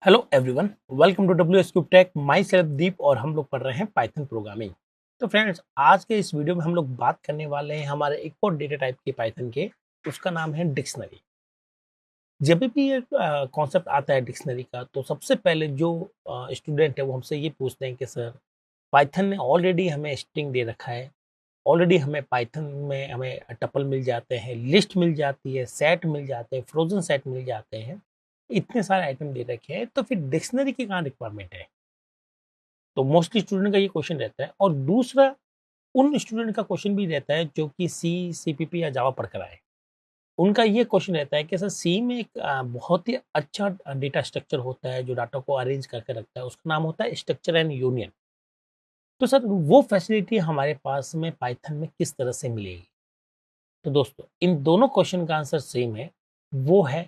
Hello everyone, welcome to W S cube tech. Myself Deep और हम लोग पढ़ रहे हैं पाइथन प्रोग्रामिंग। तो फ्रेंड्स, आज के इस वीडियो में हम लोग बात करने वाले हैं हमारे एक और डेटा टाइप के पाइथन के। उसका नाम है डिक्शनरी। जब भी ये कॉन्सेप्ट आता है डिक्शनरी का, तो सबसे पहले जो स्टूडेंट है वो हमसे ये पूछते हैं कि सर, पाइथन ने ऑलरेडी हमें स्ट्रिंग दे रखा है, ऑलरेडी हमें पाइथन में हमें टपल मिल जाते हैं, लिस्ट मिल जाती है, सेट मिल जाते हैं, फ्रोजन सेट मिल जाते हैं, इतने सारे आइटम दे रखे हैं, तो फिर डिक्शनरी की कहाँ रिक्वायरमेंट है? तो मोस्टली स्टूडेंट का ये क्वेश्चन रहता है। और दूसरा, उन स्टूडेंट का क्वेश्चन भी रहता है जो कि सी, सीपीपी या जावा पढ़कर आए। उनका ये क्वेश्चन रहता है कि सर, सी में एक बहुत ही अच्छा डेटा स्ट्रक्चर होता है जो डाटा को अरेंज करके रखता है, उसका नाम होता है स्ट्रक्चर एंड यूनियन। तो सर, वो फैसिलिटी हमारे पास में पाइथन में किस तरह से मिलेगी? तो दोस्तों, इन दोनों क्वेश्चन का आंसर सेम है, वो है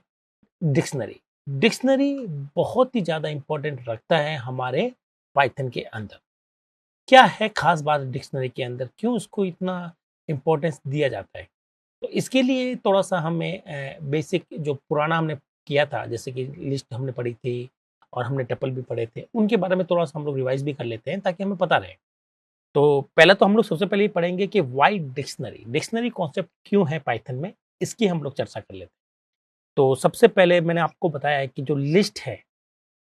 डिक्शनरी। डिक्शनरी बहुत ही ज़्यादा इंपॉर्टेंट रखता है हमारे पाइथन के अंदर। क्या है खास बात डिक्शनरी के अंदर, क्यों उसको इतना इम्पोर्टेंस दिया जाता है? तो इसके लिए थोड़ा सा हमें बेसिक जो पुराना हमने किया था, जैसे कि लिस्ट हमने पढ़ी थी और हमने टपल भी पढ़े थे, उनके बारे में थोड़ा सा हम लोग रिवाइज भी कर लेते हैं ताकि हमें पता रहे। तो पहले तो हम लोग सबसे पहले ये पढ़ेंगे कि वाई डिक्शनरी, डिक्शनरी कॉन्सेप्ट क्यों है पाइथन में, इसकी हम लोग चर्चा कर लेते हैं। तो सबसे पहले मैंने आपको बताया है कि जो लिस्ट है,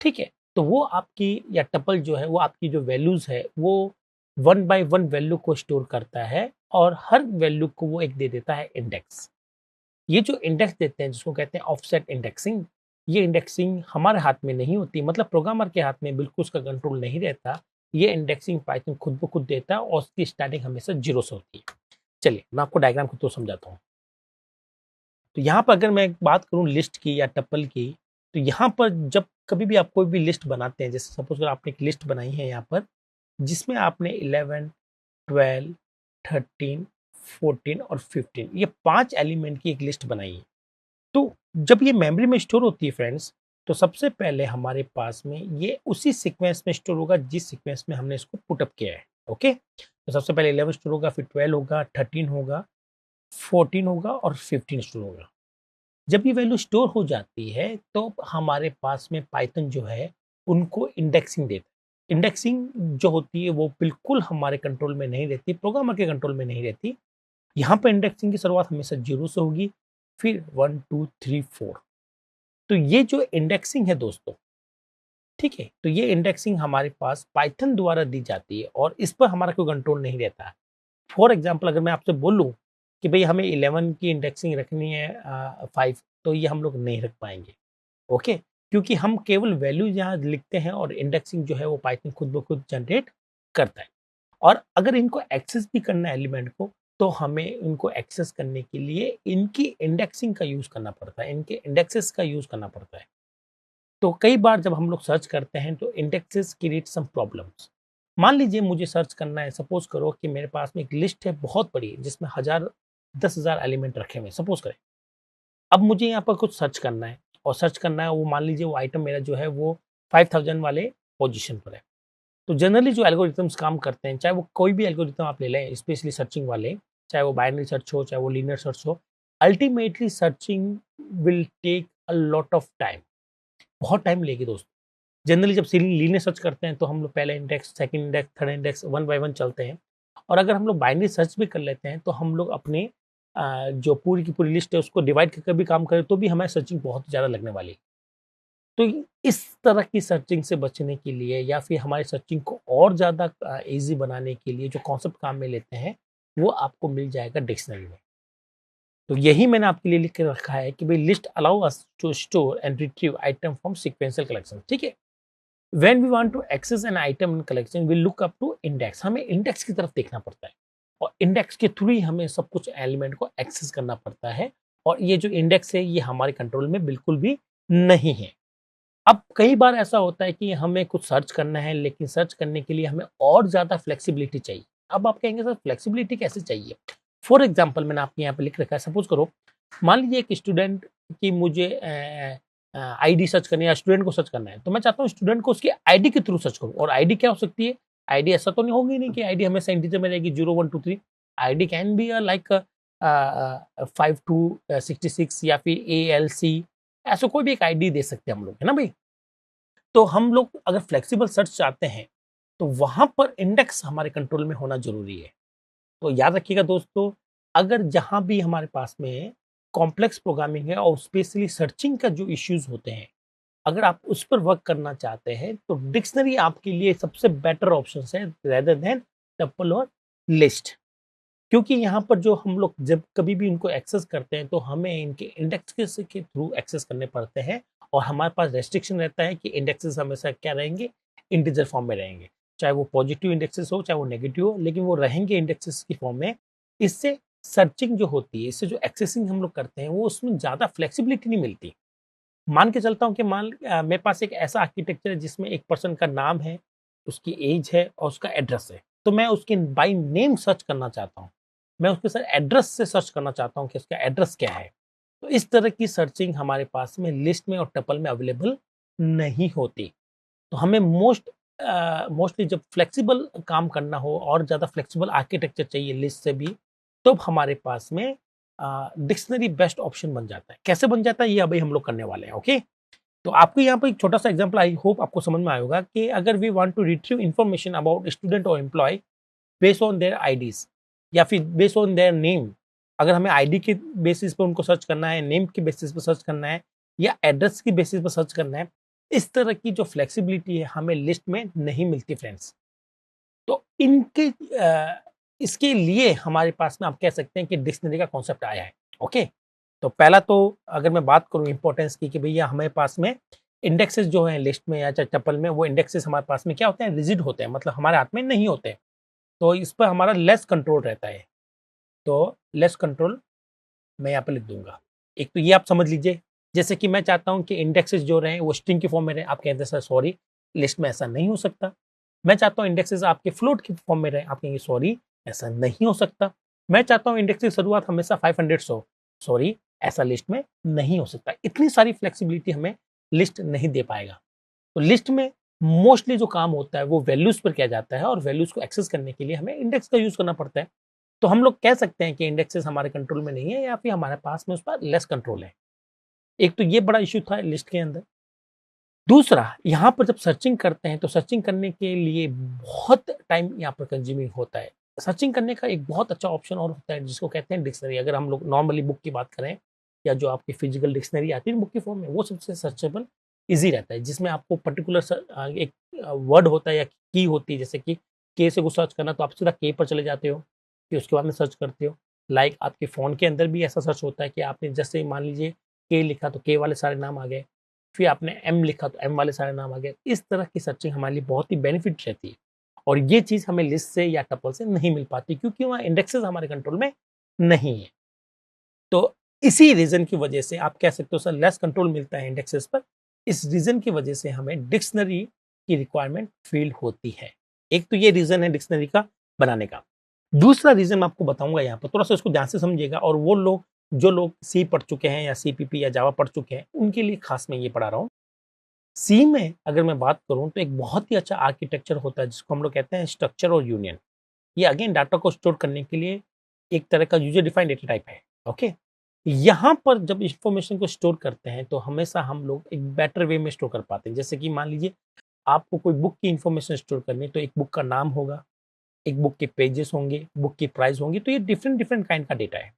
ठीक है, तो वो आपकी या टपल जो है वो आपकी जो वैल्यूज है वो वन बाय वन वैल्यू को स्टोर करता है और हर वैल्यू को वो एक दे देता है इंडेक्स। ये जो इंडेक्स देते हैं जिसको कहते हैं ऑफसेट इंडेक्सिंग, ये इंडेक्सिंग हमारे हाथ में नहीं होती, मतलब प्रोग्रामर के हाथ में बिल्कुल उसका कंट्रोल नहीं रहता। ये इंडेक्सिंग पाइथन खुद ब खुद देता है और उसकी स्टार्टिंग हमेशा जीरो से होती है। चलिए मैं आपको डायग्राम को तो समझाता हूँ। तो यहाँ पर अगर मैं बात करूँ लिस्ट की या टप्पल की, तो यहाँ पर जब कभी भी आप कोई भी लिस्ट बनाते हैं, जैसे सपोज अगर आपने एक लिस्ट बनाई है यहाँ पर, जिसमें आपने 11, 12, 13, 14 और 15 ये 5 एलिमेंट की एक लिस्ट बनाई है। तो जब ये मेमोरी में स्टोर होती है फ्रेंड्स, तो सबसे पहले हमारे पास में ये उसी सीक्वेंस में स्टोर होगा जिस सीक्वेंस में हमने इसको पुट अप किया है। ओके, तो सबसे पहले 11 स्टोर होगा, फिर 12 होगा, 13 होगा, 14 होगा और 15 स्टोर होगा। जब ये वैल्यू स्टोर हो जाती है तो हमारे पास में पाइथन जो है उनको इंडेक्सिंग देता है। इंडेक्सिंग जो होती है वो बिल्कुल हमारे कंट्रोल में नहीं रहती, प्रोग्रामर के कंट्रोल में नहीं रहती। यहाँ पर इंडेक्सिंग की शुरुआत हमेशा जीरो से होगी, फिर 1 2 3 4। तो ये जो इंडेक्सिंग है दोस्तों, ठीक है, तो ये इंडेक्सिंग हमारे पास पाइथन द्वारा दी जाती है और इस पर हमारा कोई कंट्रोल नहीं रहता है। फॉर एग्जाम्पल, अगर मैं आपसे बोलूँ कि भाई हमें 11 की इंडेक्सिंग रखनी है 5, तो ये हम लोग नहीं रख पाएंगे। ओके, क्योंकि हम केवल वैल्यू यहाँ लिखते हैं और इंडेक्सिंग जो है वो पाइथन खुद ब खुद जनरेट करता है। और अगर इनको एक्सेस भी करना है एलिमेंट को, तो हमें इनको एक्सेस करने के लिए इनकी इंडेक्सिंग का यूज करना पड़ता है, इनके इंडेक्सेस का यूज करना पड़ता है। तो कई बार जब हम लोग सर्च करते हैं तो इंडेक्सेस क्रिएट सम प्रॉब्लम्स। मान लीजिए मुझे सर्च करना है, सपोज करो कि मेरे पास में एक लिस्ट है बहुत बड़ी जिसमें 10,000 एलिमेंट रखे हुए हैं, सपोज करें। अब मुझे यहाँ पर कुछ सर्च करना है और सर्च करना है, वो मान लीजिए वो आइटम मेरा जो है वो 5000 वाले पोजीशन पर है। तो जनरली जो एल्गोरिथम्स काम करते हैं, चाहे वो कोई भी एल्गोरिथम आप ले लें, स्पेशली सर्चिंग वाले, चाहे वो बाइनरी सर्च हो, चाहे वो लीनियर सर्च हो, ultimately searching will take a lot of time. बहुत टाइम लेगी दोस्तों। जनरली जब लीनियर सर्च करते हैं तो हम लोग पहले index, second index, third index, one by one चलते हैं। और अगर हम लोग बाइनरी सर्च भी कर लेते हैं तो हम लोग अपने जो पूरी की पूरी लिस्ट है उसको डिवाइड करके भी काम करें तो भी हमें सर्चिंग बहुत ज़्यादा लगने वाली है। तो इस तरह की सर्चिंग से बचने के लिए या फिर हमारी सर्चिंग को और ज़्यादा ईज़ी बनाने के लिए जो कॉन्सेप्ट काम में लेते हैं, वो आपको मिल जाएगा डिक्शनरी में। तो यही मैंने आपके लिए लिख के रखा है कि भाई list allow us to store and retrieve item from sequential collection, ठीक है। When we want to access an item in collection we look up to index, हमें इंडेक्स की तरफ देखना पड़ता है और इंडेक्स के थ्रू ही हमें सब कुछ एलिमेंट को एक्सेस करना पड़ता है। और ये जो इंडेक्स है ये हमारे कंट्रोल में बिल्कुल भी नहीं है। अब कई बार ऐसा होता है कि हमें कुछ सर्च करना है, लेकिन सर्च करने के लिए हमें और ज़्यादा फ्लेक्सिबिलिटी चाहिए। अब आप कहेंगे सर, फ्लेक्सिबिलिटी कैसे चाहिए? फॉर एग्जाम्पल, मैंने आपके यहाँ पे लिख रखा है, सपोज करो मान लीजिए एक स्टूडेंट की मुझे आईडी सर्च करनी है, स्टूडेंट को सर्च करना है, तो मैं चाहता हूँ स्टूडेंट को उसकी आईडी के थ्रू सर्च करूँ। और आईडी क्या हो सकती है? आईडी ऐसा तो नहीं होगी नहीं कि आईडी हमेशा इंटीजर में रहेगी 0 1 2 3। आईडी कैन बी लाइक 5266 या फिर ALC, ऐसा कोई भी एक आईडी दे सकते हैं हम लोग, है ना भाई। तो हम लोग अगर फ्लेक्सिबल सर्च चाहते हैं तो वहां पर इंडेक्स हमारे कंट्रोल में होना जरूरी है। तो याद रखिएगा दोस्तों, अगर जहां भी हमारे पास में कॉम्प्लेक्स प्रोग्रामिंग है और स्पेशली सर्चिंग का जो इश्यूज होते हैं, अगर आप उस पर वर्क करना चाहते हैं तो डिक्शनरी आपके लिए सबसे बेटर ऑप्शन है रेदर देन टपल और लिस्ट। क्योंकि यहाँ पर जो हम लोग जब कभी भी इनको एक्सेस करते हैं तो हमें इनके इंडेक्सेस के थ्रू एक्सेस करने पड़ते हैं, और हमारे पास रेस्ट्रिक्शन रहता है कि इंडेक्सेस हमेशा क्या रहेंगे, इंटीजर फॉर्म में रहेंगे। चाहे वो पॉजिटिव इंडेक्सेस हो चाहे वो नेगेटिव हो, लेकिन वो रहेंगे इंडेक्सेस की फॉर्म में। इससे सर्चिंग जो होती है, इससे जो एक्सेसिंग हम लोग करते हैं वो उसमें ज़्यादा फ्लेक्सिबिलिटी नहीं मिलती। मान के चलता हूँ कि मेरे पास एक ऐसा आर्किटेक्चर है जिसमें एक पर्सन का नाम है, उसकी एज है और उसका एड्रेस है। तो मैं उसके बाय नेम सर्च करना चाहता हूँ, मैं उसके सर एड्रेस से सर्च करना चाहता हूँ कि उसका एड्रेस क्या है। तो इस तरह की सर्चिंग हमारे पास में लिस्ट में और टपल में अवेलेबल नहीं होती। तो हमें मोस्टली जब फ्लेक्सिबल काम करना हो और ज़्यादा फ्लेक्सिबल आर्किटेक्चर चाहिए लिस्ट से भी, तो हमारे पास में डिक्शनरी बेस्ट ऑप्शन बन जाता है। कैसे बन जाता है ये अभी हम लोग करने वाले हैं। ओके, तो आपको यहाँ पर एक छोटा सा एग्जांपल आई होप आपको समझ में आया होगा कि अगर we want to retrieve information about student और employ based on their IDs या फिर बेस्ड ऑन देयर नेम, अगर हमें आईडी के बेसिस पे उनको सर्च करना है, नेम के बेसिस पे सर्च करना है या एड्रेस के बेसिस पे सर्च करना है, इस तरह की जो फ्लेक्सिबिलिटी है हमें लिस्ट में नहीं मिलती फ्रेंड्स। तो इसके लिए हमारे पास में आप कह सकते हैं कि डिक्शनरी का कॉन्सेप्ट आया है। ओके, तो पहला तो अगर मैं बात करूं इंपॉर्टेंस की कि भैया हमारे पास में इंडेक्सेस जो है लिस्ट में या चाहे टपल में, वो इंडेक्सेस हमारे पास में क्या होते हैं, रिजिड होते हैं, मतलब हमारे हाथ में नहीं होते। तो इस पर हमारा लेस कंट्रोल रहता है। तो लेस कंट्रोल मैं यहाँ पे लिख दूंगा। एक तो ये आप समझ लीजिए, जैसे कि मैं चाहता हूँ कि इंडेक्सेस जो रहे वो स्ट्रिंग के फॉर्म में रहे, आप कहते हैं सर सॉरी लिस्ट में ऐसा नहीं हो सकता। मैं चाहता हूँ इंडेक्सेस आपके फ्लोट के फॉर्म में रहे, आप कहेंगे सॉरी ऐसा नहीं हो सकता। मैं चाहता हूँ इंडेक्स की शुरुआत हमेशा 500 से हो, सॉरी ऐसा लिस्ट में नहीं हो सकता। इतनी सारी फ्लेक्सिबिलिटी हमें लिस्ट नहीं दे पाएगा। तो लिस्ट में मोस्टली जो काम होता है वो वैल्यूज पर किया जाता है, और वैल्यूज को एक्सेस करने के लिए हमें इंडेक्स का यूज करना पड़ता है। तो हम लोग कह सकते हैं कि इंडेक्सेस हमारे कंट्रोल में नहीं है या फिर हमारे पास में उस पर लेस कंट्रोल है। एक तो ये बड़ा इश्यू था लिस्ट के अंदर। दूसरा, यहाँ पर जब सर्चिंग करते हैं तो सर्चिंग करने के लिए बहुत टाइम यहाँ पर कंज्यूमिंग होता है। सर्चिंग करने का एक बहुत अच्छा ऑप्शन और होता है जिसको कहते हैं डिक्शनरी। अगर हम लोग नॉर्मली बुक की बात करें या जो आपकी फिजिकल डिक्शनरी आती है बुक की फॉर्म में, वो सबसे सर्चेबल ईजी रहता है, जिसमें आपको पर्टिकुलर एक वर्ड होता है या की होती है, जैसे कि के से कुछ सर्च करना तो आप सीधा के पर चले जाते हो, फिर उसके बाद में सर्च करते हो। लाइक आपके फ़ोन के अंदर भी ऐसा सर्च होता है कि आपने जैसे मान लीजिए के लिखा तो के वाले सारे नाम आ गए, फिर आपने एम लिखा तो एम वाले सारे नाम आ गए। इस तरह की सर्चिंग हमारे लिए बहुत ही बेनिफिट रहती है, और ये चीज़ हमें लिस्ट से या टपल से नहीं मिल पाती क्योंकि वहाँ इंडेक्सेस हमारे कंट्रोल में नहीं है। तो इसी रीज़न की वजह से आप कह सकते हो सर लेस कंट्रोल मिलता है इंडेक्सेस पर। इस रीज़न की वजह से हमें डिक्शनरी की रिक्वायरमेंट फील होती है। एक तो ये रीज़न है डिक्शनरी का बनाने का। दूसरा रीज़न मैं आपको बताऊँगा यहाँ पर, थोड़ा-सा इसको ध्यान से समझिएगा, और वो लोग जो लोग सी पढ़ चुके हैं या सीपीपी या जावा पढ़ चुके हैं, उनके लिए खास मैं ये पढ़ा रहा हूँ। सी में अगर मैं बात करूँ तो एक बहुत ही अच्छा आर्किटेक्चर होता है जिसको हम लोग कहते हैं स्ट्रक्चर और यूनियन। ये अगेन डाटा को स्टोर करने के लिए एक तरह का यूजर डिफाइंड डेटा टाइप है। ओके, यहाँ पर जब इंफॉर्मेशन को स्टोर करते हैं तो हमेशा हम लोग एक बेटर वे में स्टोर कर पाते हैं। जैसे कि मान लीजिए आपको कोई बुक की इंफॉर्मेशन स्टोर करनी है, तो एक बुक का नाम होगा, एक बुक के पेजेस होंगे, बुक की प्राइस होंगी, तो ये डिफरेंट डिफरेंट काइंड का डेटा है।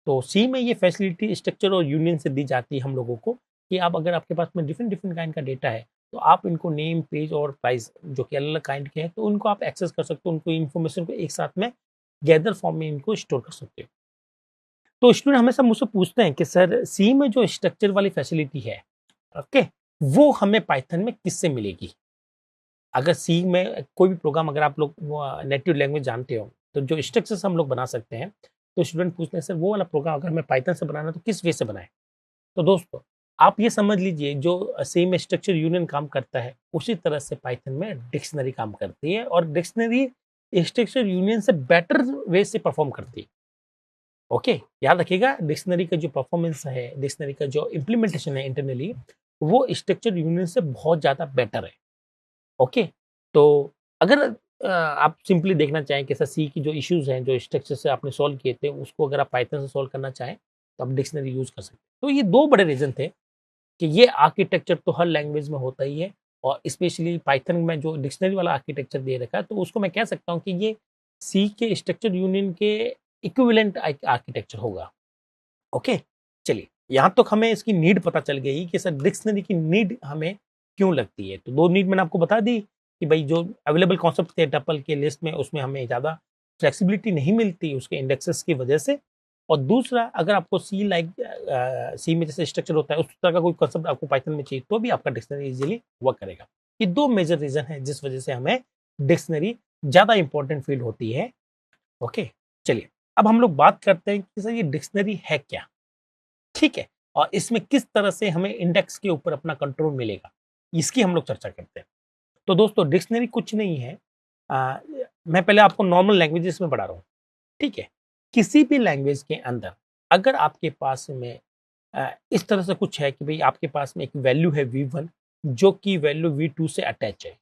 तो सी में ये फैसिलिटी स्ट्रक्चर और यूनियन से दी जाती है हम लोगों को कि आप अगर आपके पास में डिफरेंट डिफरेंट काइंड का डेटा है तो आप इनको नेम, पेज और प्राइस जो कि अलग अलग काइंड के हैं, तो उनको आप एक्सेस कर सकते हो, उनको इन्फॉर्मेशन को एक साथ में गैदर फॉर्म में इनको स्टोर कर सकते हो। तो स्टूडेंट हमेशा मुझसे पूछते हैं कि सर सी में जो स्ट्रक्चर वाली फैसिलिटी है, ओके, वो हमें पाइथन में किससे मिलेगी? अगर सी में कोई भी प्रोग्राम अगर आप लोग नेटिव लैंग्वेज जानते हो तो जो स्ट्रक्चर्स हम लोग बना सकते हैं, तो स्टूडेंट पूछते हैं सर वो वाला प्रोग्राम अगर हमें पाइथन से बनाना है तो किस वे से बनाएं? तो दोस्तों आप ये समझ लीजिए जो सी में स्ट्रक्चर यूनियन काम करता है उसी तरह से पाइथन में डिक्शनरी काम करती है, और डिक्शनरी स्ट्रक्चर यूनियन से बेटर वे से परफॉर्म करती है। ओके, याद रखिएगा डिक्शनरी का जो परफॉर्मेंस है, डिक्शनरी का जो इम्प्लीमेंटेशन है इंटरनली, वो स्ट्रक्चर यूनियन से बहुत ज़्यादा बेटर है। ओके, तो अगर आप सिंपली देखना चाहें कि सर सी की जो इश्यूज़ हैं, जो स्ट्रक्चर से आपने सॉल्व किए थे, उसको अगर आप पाइथन से सॉल्व करना चाहें, तो आप डिक्शनरी यूज़ कर सकते हैं। तो ये 2 बड़े रीज़न थे कि ये आर्किटेक्चर तो हर लैंग्वेज में होता ही है, और स्पेशली पाइथन में जो डिक्शनरी वाला आर्किटेक्चर दे रखा है, तो उसको मैं कह सकता हूँ कि ये सी के स्ट्रक्चर यूनियन के इक्विवेलेंट आर्किटेक्चर होगा। ओके, चलिए यहाँ तक हमें इसकी नीड पता चल गई कि सर डिक्शनरी की नीड हमें क्यों लगती है। तो दो नीड मैंने आपको बता दी कि भाई जो अवेलेबल कॉन्सेप्ट थे टपल के लिस्ट में, उसमें हमें ज़्यादा फ्लेक्सिबिलिटी नहीं मिलती उसके इंडेक्सेस की वजह से। और दूसरा, अगर आपको सी लाइक सी में जैसे स्ट्रक्चर होता है उस तरह का कोई कॉन्सेप्ट आपको पाइथन में चाहिए तो भी आपका डिक्शनरी इजीली वर्क करेगा। ये दो मेजर रीजन है जिस वजह से हमें डिक्शनरी ज़्यादा इंपॉर्टेंट फील होती है। ओके, चलिए अब हम लोग बात करते हैं कि सर ये डिक्शनरी है क्या, ठीक है, और इसमें किस तरह से हमें इंडेक्स के ऊपर अपना कंट्रोल मिलेगा, इसकी हम लोग चर्चा करते हैं। तो दोस्तों डिक्शनरी कुछ नहीं है, मैं पहले आपको नॉर्मल लैंग्वेजेस में पढ़ा रहा हूँ, ठीक है। किसी भी लैंग्वेज के अंदर अगर आपके पास में इस तरह से कुछ है कि भाई आपके पास में एक वैल्यू है V1 जो कि वैल्यू V2 से अटैच है,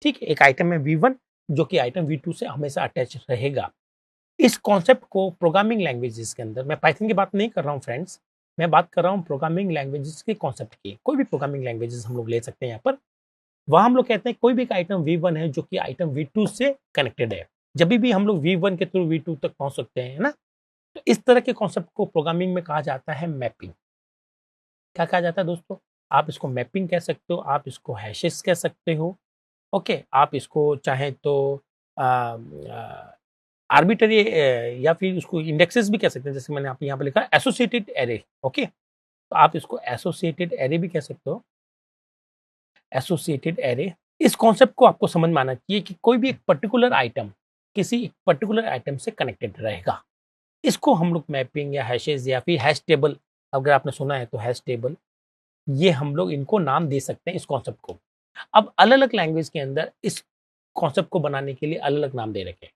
ठीक है, एक आइटम है V1 जो कि आइटम V2 से हमेशा अटैच रहेगा। इस कॉन्सेप्ट को प्रोग्रामिंग लैंग्वेजेस के अंदर, मैं पाइथन की बात नहीं कर रहा हूँ फ्रेंड्स, मैं बात कर रहा हूँ प्रोग्रामिंग लैंग्वेजेस के कॉन्सेप्ट की। कोई भी प्रोग्रामिंग लैंग्वेजेस हम लोग ले सकते हैं यहाँ पर। वहाँ हम लोग कहते हैं कोई भी एक आइटम V1 है जो कि आइटम V2 से कनेक्टेड है। जब भी हम लोग V1 के थ्रू V2 तक पहुंच सकते हैं, है ना। तो इस तरह के कॉन्सेप्ट को प्रोग्रामिंग में कहा जाता है मैपिंग। क्या कहा जाता है दोस्तों? आप इसको मैपिंग कह सकते हो, आप इसको हैशेस कह सकते हो। ओके, आप इसको चाहे तो आर्बिट्ररी या फिर उसको इंडेक्सेस भी कह सकते हैं, जैसे मैंने आप यहाँ पे लिखा एसोसिएटेड एरे। ओके, तो आप इसको एसोसिएटेड एरे भी कह सकते हो, एसोसिएटेड एरे। इस कॉन्सेप्ट को आपको समझ में आना चाहिए कि कोई भी एक पर्टिकुलर आइटम किसी एक पर्टिकुलर आइटम से कनेक्टेड रहेगा। इसको हम लोग मैपिंग या हैशेस या फिर हैश टेबल, अगर आपने सुना है तो हैश टेबल, ये हम लोग इनको नाम दे सकते हैं इस कॉन्सेप्ट को। अब अलग अलग लैंग्वेज के अंदर इस कॉन्सेप्ट को बनाने के लिए अलग अलग नाम दे रखे हैं।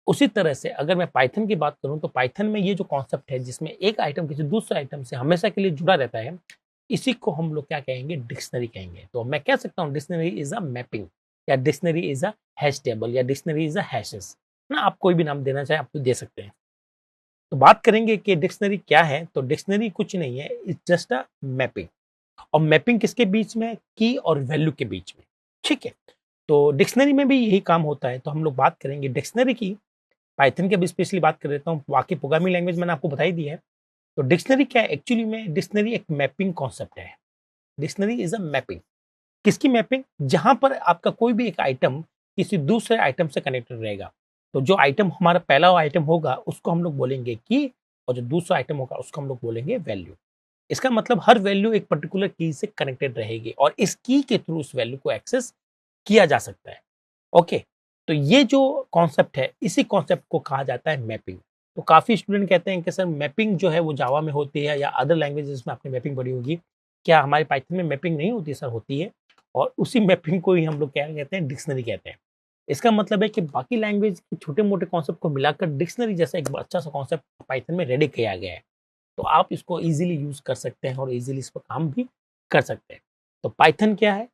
उसी तरह से अगर मैं पाइथन की बात करूं तो पाइथन में ये जो कॉन्सेप्ट है जिसमें एक आइटम किसी दूसरे आइटम से हमेशा के लिए जुड़ा रहता है, इसी को हम लोग क्या कहेंगे? डिक्शनरी कहेंगे। तो मैं कह सकता हूँ डिक्शनरी इज अ मैपिंग, या dictionary is a hash table, या डिक्शनरी इज अ हैशेस ना। आप कोई भी नाम देना चाहे आप तो दे सकते हैं। तो बात करेंगे कि डिक्शनरी क्या है, तो डिक्शनरी कुछ नहीं है, इट्स जस्ट अ मैपिंग। और मैपिंग किसके बीच में? की और वैल्यू के बीच में, ठीक है। तो डिक्शनरी में भी यही काम होता है। तो हम लोग बात करेंगे डिक्शनरी की। पाइथन की अभी स्पेशली बात कर लेता हूँ, बाकी प्रोग्रामिंग लैंग्वेज मैंने आपको बताई दी है। तो डिक्शनरी क्या है? एक्चुअली में डिक्शनरी एक मैपिंग कॉन्सेप्ट है। Dictionary is a mapping. किसकी मैपिंग? जहां पर आपका कोई भी एक आइटम किसी दूसरे आइटम से कनेक्टेड रहेगा। तो जो आइटम हमारा पहला आइटम होगा उसको हम लोग बोलेंगे की, और जो दूसरा आइटम होगा उसको हम लोग बोलेंगे वैल्यू। इसका मतलब हर वैल्यू एक पर्टिकुलर की से कनेक्टेड रहेगी और इस की के थ्रू उस वैल्यू को एक्सेस किया जा सकता है। ओके, तो ये जो कॉन्सेप्ट है इसी कॉन्सेप्ट को कहा जाता है मैपिंग। तो काफी स्टूडेंट कहते हैं कि सर मैपिंग जो है वो जावा में होती है या अदर लैंग्वेजेस में आपने मैपिंग पढ़ी होगी, क्या हमारे पाइथन में मैपिंग नहीं होती? सर होती है, और उसी मैपिंग को ही हम लोग क्या कहते हैं? डिक्शनरी कहते हैं। इसका मतलब है कि बाकी लैंग्वेज के छोटे मोटे कॉन्सेप्ट को मिलाकर डिक्शनरी जैसा एक अच्छा सा कॉन्सेप्ट पाइथन में रेडी किया गया है। तो आप इसको इजीली यूज कर सकते हैं और इजीली इस पर काम भी कर सकते हैं। तो पाइथन क्या है?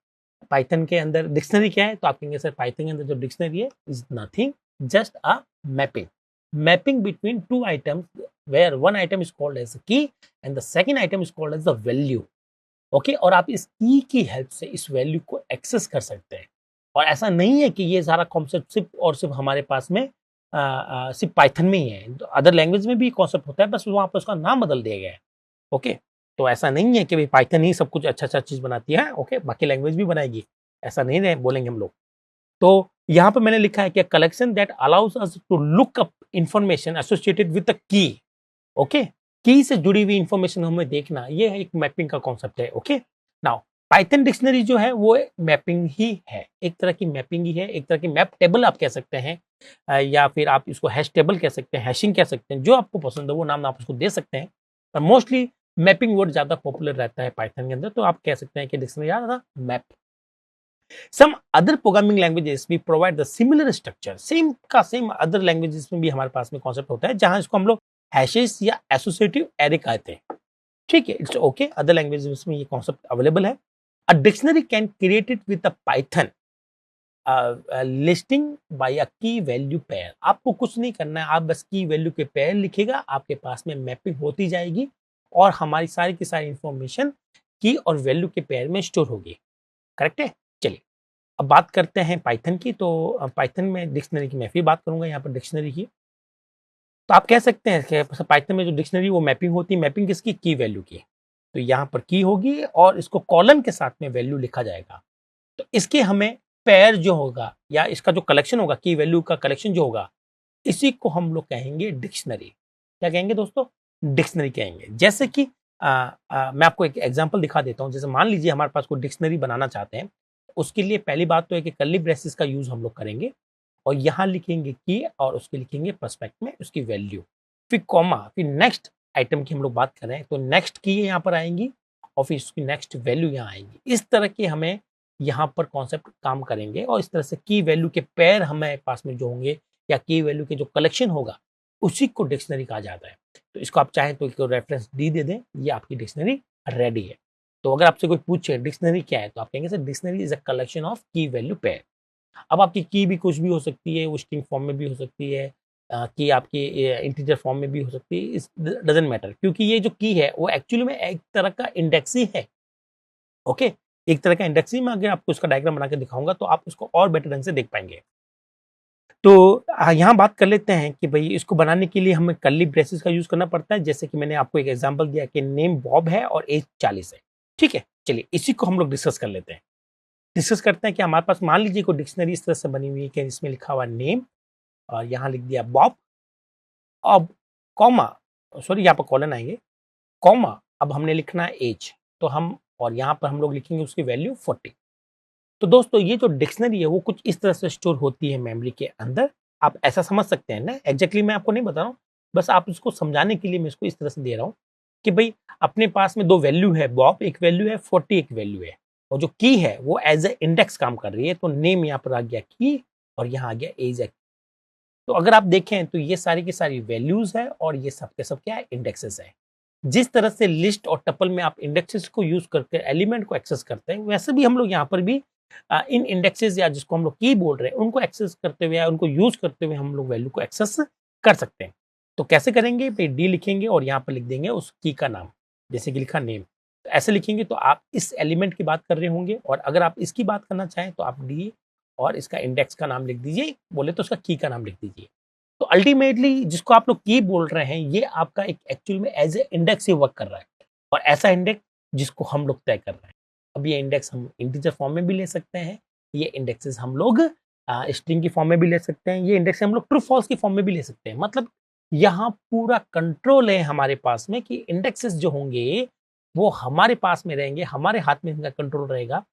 पाइथन के अंदर डिक्शनरी क्या है? तो आप कहेंगे सर पाइथन के अंदर जो डिक्शनरी है is nothing, just a mapping. Mapping between two items where one item is called as key and the second item is called as the value. Okay, और आप इस की हेल्प से इस वैल्यू को एक्सेस कर सकते हैं। और ऐसा नहीं है कि ये सारा कॉन्सेप्ट सिर्फ और सिर्फ हमारे पास में सिर्फ पाइथन में ही है, तो अदर लैंग्वेज में भी कॉन्सेप्ट होता है, बस वहाँ पर उसका नाम बदल दिया गया है। ओके, तो ऐसा नहीं है कि भाई पाइथन ही सब कुछ अच्छा अच्छा चीज बनाती है। ओके, बाकी लैंग्वेज भी बनाएगी, ऐसा नहीं बोलेंगे हम लोग। तो यहाँ पे मैंने लिखा है कि collection that allows us to look up information associated with the key. Okay, key से जुड़ी हुई इंफॉर्मेशन हमें देखना, ये एक मैपिंग का कॉन्सेप्ट है। ओके, नाउ पाइथन डिक्शनरी जो है वो मैपिंग ही है, एक तरह की मैपिंग ही है, एक तरह की मैप टेबल आप कह सकते हैं, या फिर आप इसको हैश टेबल कह सकते हैं, हैशिंग कह सकते हैं, जो आपको पसंद है वो नाम आप उसको दे सकते हैं। पर मोस्टली मैपिंग वर्ड ज्यादा पॉपुलर रहता है पाइथन के अंदर, तो आप कह सकते हैं कि डिक्शनरी ज्यादा map. Some other programming languages भी provide the similar structure. Same का सेम अदर लैंग्वेजेस में भी हमारे पास में कॉन्सेप्ट होता है जहां इसको हम लोग हैशेस या एसोसिएटिव एरे कहते हैं। ठीक है, इट्स ओके, अदर लैंग्वेजेस में ये कॉन्सेप्ट अवेलेबल है। A dictionary can created with a Python listing by a key value pair. आपको कुछ नहीं करना है, आप बस की वैल्यू के पेयर लिखेगा, आपके पास में मैपिंग होती जाएगी और हमारी सारी की सारी इंफॉर्मेशन की और वैल्यू के पेयर में स्टोर होगी। करेक्ट है? चलिए अब बात करते हैं पाइथन की। तो पाइथन में डिक्शनरी की मैं फिर बात करूंगा यहाँ पर डिक्शनरी की। तो आप कह सकते हैं कि पाइथन में जो डिक्शनरी वो मैपिंग होती है, मैपिंग किसकी, की वैल्यू की। तो यहाँ पर की होगी और इसको कॉलन के साथ में वैल्यू लिखा जाएगा। तो इसके हमें पेयर जो होगा या इसका जो कलेक्शन होगा, की वैल्यू का कलेक्शन जो होगा, इसी को हम लोग कहेंगे डिक्शनरी। क्या कहेंगे दोस्तों, डिक्शनरी कहेंगे। जैसे कि मैं आपको एक एग्जांपल दिखा देता हूँ। जैसे मान लीजिए हमारे पास कोई डिक्शनरी बनाना चाहते हैं, उसके लिए पहली बात तो है कि कर्ली ब्रेसेस का यूज हम लोग करेंगे और यहाँ लिखेंगे की और उसके लिखेंगे पर्सपेक्ट में उसकी वैल्यू, फिर कॉमा, फिर नेक्स्ट आइटम की हम लोग बात कर रहे हैं तो नेक्स्ट की यहाँ पर आएंगी और फिर उसकी नेक्स्ट वैल्यू यहाँ आएंगी। इस तरह के हमें यहाँ पर कॉन्सेप्ट काम करेंगे और इस तरह से की वैल्यू के पेयर हमारे पास में जो होंगे या की वैल्यू के जो कलेक्शन होगा उसी को डिक्शनरी कहा जाता है। तो इसको आप चाहें तो इसको रेफरेंस डी दे दें, ये आपकी डिक्शनरी रेडी है। तो अगर आपसे कोई पूछे डिक्शनरी क्या है तो आप कहेंगे sir dictionary is a collection of की वैल्यू पेयर। अब आपकी की भी कुछ भी हो सकती है, वो स्ट्रिंग फॉर्म में भी हो सकती है, की आपकी इंटीजर फॉर्म में भी हो सकती है, इस डजंट मैटर, क्योंकि ये जो की है वो एक्चुअली में एक तरह का इंडेक्स ही है। ओके, एक तरह का इंडेक्स ही। मैं अगर आपको इसका डायग्राम बना के दिखाऊंगा तो आप इसको और बेटर ढंग से देख पाएंगे। तो यहाँ बात कर लेते हैं कि भाई इसको बनाने के लिए हमें कर्ली ब्रेसेस का यूज करना पड़ता है। जैसे कि मैंने आपको एक एग्जांपल दिया कि नेम बॉब है और एज 40 है। ठीक है, चलिए इसी को हम लोग डिस्कस कर लेते हैं। डिस्कस करते हैं कि हमारे पास मान लीजिए कोई डिक्शनरी इस तरह से बनी हुई है कि इसमें लिखा हुआ नेम और यहाँ लिख दिया बॉब, अब कॉमा, सॉरी यहाँ पर कॉलन आएंगे, कॉमा, अब हमने लिखना है एज, तो हम और यहाँ पर हम लोग लिखेंगे उसकी वैल्यू 40। तो दोस्तों ये जो डिक्शनरी है वो कुछ इस तरह से स्टोर होती है मेमोरी के अंदर। आप ऐसा समझ सकते हैं ना, एग्जैक्टली मैं आपको नहीं बता रहा हूँ, बस आप इसको समझाने के लिए मैं इसको इस तरह से दे रहा हूँ कि भाई अपने पास में दो वैल्यू है, बॉब एक वैल्यू है, 40 एक वैल्यू है, और जो की है वो एज ए इंडेक्स काम कर रही है। तो नेम यहाँ पर आ गया की और यहाँ आ गया एज है। तो अगर आप देखें तो ये सारी की सारी वैल्यूज है और ये सब के सब क्या है, इंडेक्सेस है। जिस तरह से लिस्ट और टपल में आप इंडेक्सेस को यूज करके एलिमेंट को एक्सेस करते हैं, वैसे भी हम लोग यहाँ पर भी इन इंडेक्सेस या जिसको हम लोग की बोल रहे हैं उनको एक्सेस करते हुए या उनको यूज करते हुए हम लोग वैल्यू को एक्सेस कर सकते हैं। तो कैसे करेंगे, भाई डी लिखेंगे और यहाँ पर लिख देंगे उस की का नाम, जैसे कि लिखा नेम। तो ऐसे लिखेंगे तो आप इस एलिमेंट की बात कर रहे होंगे, और अगर आप इसकी बात करना चाहें तो आप डी और इसका इंडेक्स का नाम लिख दीजिए, बोले तो उसका की का नाम लिख दीजिए। तो अल्टीमेटली जिसको आप लोग की बोल रहे हैं ये आपका एक एक्चुअल में एज ए इंडेक्स ही वर्क कर रहा है, और ऐसा इंडेक्स जिसको हम लोग तय कर रहे हैं। अब ये इंडेक्स हम इंटीजर फॉर्म में भी ले सकते हैं, ये इंडेक्सेस हम लोग स्ट्रिंग की फॉर्म में भी ले सकते हैं, ये इंडेक्स हम लोग ट्रू फॉल्स की फॉर्म में भी ले सकते हैं। मतलब यहाँ पूरा कंट्रोल है हमारे पास में कि इंडेक्सेस जो होंगे वो हमारे पास में रहेंगे, हमारे हाथ में इनका कंट्रोल रहेगा,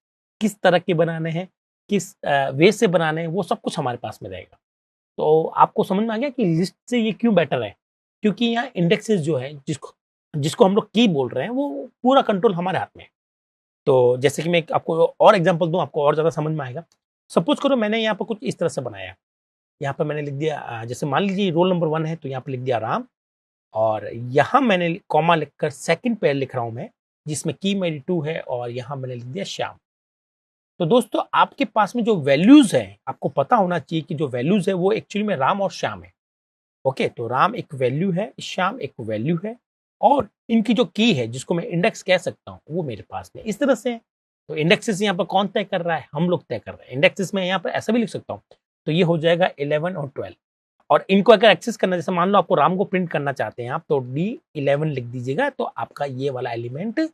किस तरह के बनाने हैं, किस वे से बनाने हैं, वो सब कुछ हमारे पास में रहेगा। तो आपको समझ में आ गया कि लिस्ट से ये क्यों बेटर है, क्योंकि यहाँ इंडेक्सेस जो है जिसको जिसको हम लोग की बोल रहे हैं वो पूरा कंट्रोल हमारे हाथ में है। तो जैसे कि मैं आपको और एग्जांपल दूं, आपको और ज़्यादा समझ में आएगा। सपोज करो मैंने यहाँ पर कुछ इस तरह से बनाया, यहाँ पर मैंने लिख दिया जैसे मान लीजिए रोल नंबर 1 है तो यहाँ पर लिख दिया राम, और यहाँ मैंने कॉमा लिखकर सेकंड पेयर लिख रहा हूँ मैं, जिसमें की मेरी 2 है, और यहाँ मैंने लिख दिया श्याम। तो दोस्तों आपके पास में जो वैल्यूज है, आपको पता होना चाहिए कि जो वैल्यूज है वो एक्चुअली में राम और श्याम है। ओके, तो राम एक वैल्यू है, श्याम एक वैल्यू है, और इनकी जो की है जिसको मैं इंडेक्स कह सकता हूँ वो मेरे पास में इस तरह से है। तो इंडेक्सेस यहाँ पर कौन तय कर रहा है, हम लोग तय कर रहे हैं। इंडेक्सेस में यहाँ पर ऐसा भी लिख सकता हूँ, तो ये हो जाएगा 11 और 12, और इनको अगर एक्सेस करना, जैसे मान लो आपको राम को प्रिंट करना चाहते हैं आप, तो D11 लिख दीजिएगा, तो आपका ये वाला एलिमेंट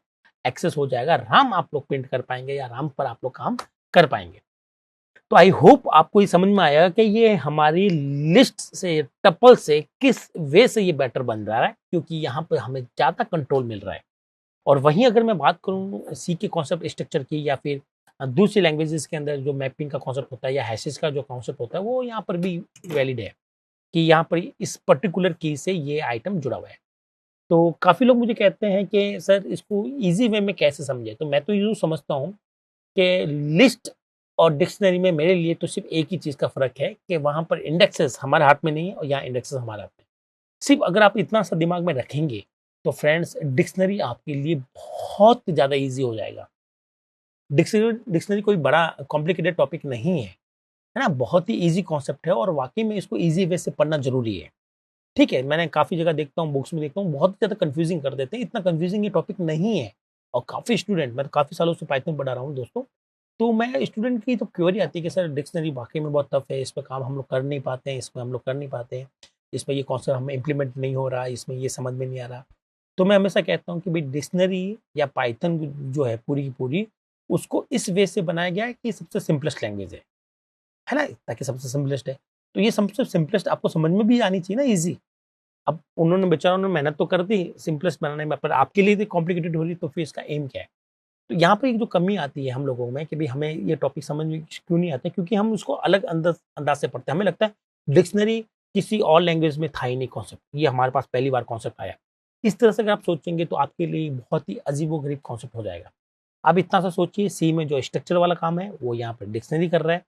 एक्सेस हो जाएगा, राम आप लोग प्रिंट कर पाएंगे या राम पर आप लोग काम कर पाएंगे। तो आई होप आपको ये समझ में आएगा कि ये हमारी लिस्ट से, टपल से किस वे से ये बेटर बन रहा है, क्योंकि यहाँ पर हमें ज़्यादा कंट्रोल मिल रहा है। और वहीं अगर मैं बात करूँ सी के कॉन्सेप्ट स्ट्रक्चर की या फिर दूसरी लैंग्वेजेस के अंदर जो मैपिंग का कॉन्सेप्ट होता है या हैशेस का जो कॉन्सेप्ट होता है, वो यहाँ पर भी वैलिड है कि यहाँ पर इस पर्टिकुलर की से ये आइटम जुड़ा हुआ है। तो काफ़ी लोग मुझे कहते हैं कि सर इसको ईजी वे में कैसे समझे, तो मैं तो यूँ समझता हूँ कि लिस्ट और डिक्शनरी में मेरे लिए तो सिर्फ एक ही चीज़ का फ़र्क है कि वहाँ पर इंडेक्सेस हमारे हाथ में नहीं है और यहाँ इंडेक्सेस हमारे हाथ में। सिर्फ अगर आप इतना सा दिमाग में रखेंगे तो फ्रेंड्स डिक्शनरी आपके लिए बहुत ज़्यादा ईजी हो जाएगा। डिक्शनरी कोई बड़ा कॉम्प्लिकेटेड टॉपिक नहीं है ना, बहुत ही ईजी कॉन्सेप्ट है और वाकई में इसको ईजी वे से पढ़ना ज़रूरी है। ठीक है, मैंने काफ़ी जगह देखता हूँ, बुक्स में देखता हूँ, बहुत ज़्यादा कन्फ्यूजिंग कर देते हैं। इतना कन्फ्यूजिंग ये टॉपिक नहीं है, और काफ़ी स्टूडेंट, मैं तो काफ़ी सालों से पाइथन पढ़ा रहा हूँ दोस्तों, तो मैं स्टूडेंट की तो क्वेरी आती है कि सर डिक्शनरी वाकई में बहुत टफ है, इस पर काम हम लोग कर नहीं पाते हैं, इसमें हम लोग कर नहीं पाते हैं, इस पर ये कॉन्सेप्ट हमें इम्प्लीमेंट नहीं हो रहा, इसमें ये समझ में नहीं आ रहा। तो मैं हमेशा कहता हूँ कि भाई डिक्शनरी या पाइथन जो है पूरी की पूरी, उसको इस वे से बनाया गया है कि सबसे सिंपलेस्ट लैंग्वेज है ना? ताकि सबसे सिंपलेस्ट है। तो ये सबसे सिंपलेस्ट आपको समझ में भी आनी चाहिए ना, ईज़ी। अब उन्होंने बेचारों ने मेहनत तो कर दी सिंपलेस्ट बनाने में, पर आपके लिए इतनी कॉम्प्लिकेटेड हो रही, तो फिर इसका एम क्या है? तो यहाँ पे एक जो कमी आती है हम लोगों में कि भाई हमें ये टॉपिक समझ में क्यों नहीं आते, क्योंकि हम उसको अलग अंदाज से पढ़ते हैं। हमें लगता है डिक्शनरी किसी और लैंग्वेज में था ही नहीं कॉन्सेप्ट, ये हमारे पास पहली बार कॉन्सेप्ट आया। इस तरह से अगर आप सोचेंगे तो आपके लिए बहुत ही अजीबो-गरीब कॉन्सेप्ट हो जाएगा। आप इतना सा सोचिए, सी में जो स्ट्रक्चर वाला काम है वो यहाँ पे डिक्शनरी कर रहा है।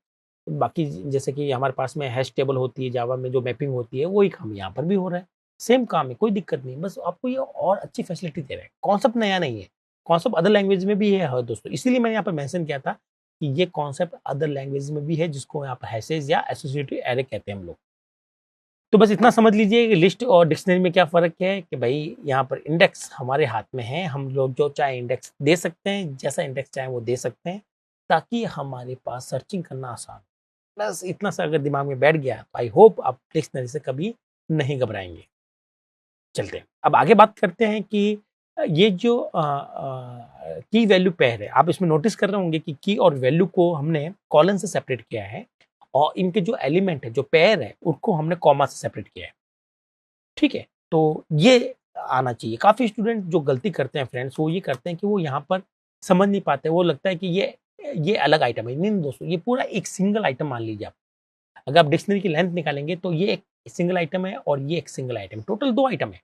बाकी जैसे कि हमारे पास में हैश टेबल होती है, जावा में जो मैपिंग होती है वही काम यहाँ पर भी हो रहा है। सेम काम है, कोई दिक्कत नहीं, बस आपको ये और अच्छी फैसिलिटी दे रहे हैं। कॉन्सेप्ट नया नहीं है, कॉन्सेप्ट अदर लैंग्वेज में भी है हाँ दोस्तों, इसीलिए मैंने यहाँ पर मेंशन किया था कि ये कॉन्सेप्ट अदर लैंग्वेज में भी है, जिसको यहाँ पर हैशेस या एसोसिएटिव एरे कहते हैं हम लोग। तो बस इतना समझ लीजिए कि लिस्ट और डिक्शनरी में क्या फ़र्क है कि भाई यहाँ पर इंडेक्स हमारे हाथ में है, हम लोग जो चाहे इंडेक्स दे सकते हैं, जैसा इंडेक्स चाहे वो दे सकते हैं, ताकि हमारे पास सर्चिंग करना आसान हो। बस इतना सा अगर दिमाग में बैठ गया तो आई होप आप डिक्शनरी से कभी नहीं घबराएँगे। चलते हैं, अब आगे बात करते हैं कि ये जो की वैल्यू पेयर है, आप इसमें नोटिस कर रहे होंगे कि की और वैल्यू को हमने कॉलन से सेपरेट किया है और इनके जो एलिमेंट है, जो पेयर है, उनको हमने कॉमा से सेपरेट किया है। ठीक है? तो ये आना चाहिए। काफ़ी स्टूडेंट जो गलती करते हैं फ्रेंड्स, वो ये करते हैं कि वो यहाँ पर समझ नहीं पाते। वो लगता है कि ये अलग आइटम है। नहीं, नहीं दोस्तों, ये पूरा एक सिंगल आइटम मान लीजिए आप। अगर आप डिक्शनरी की लेंथ निकालेंगे तो ये एक सिंगल आइटम है और ये एक सिंगल आइटम, टोटल 2 आइटम है।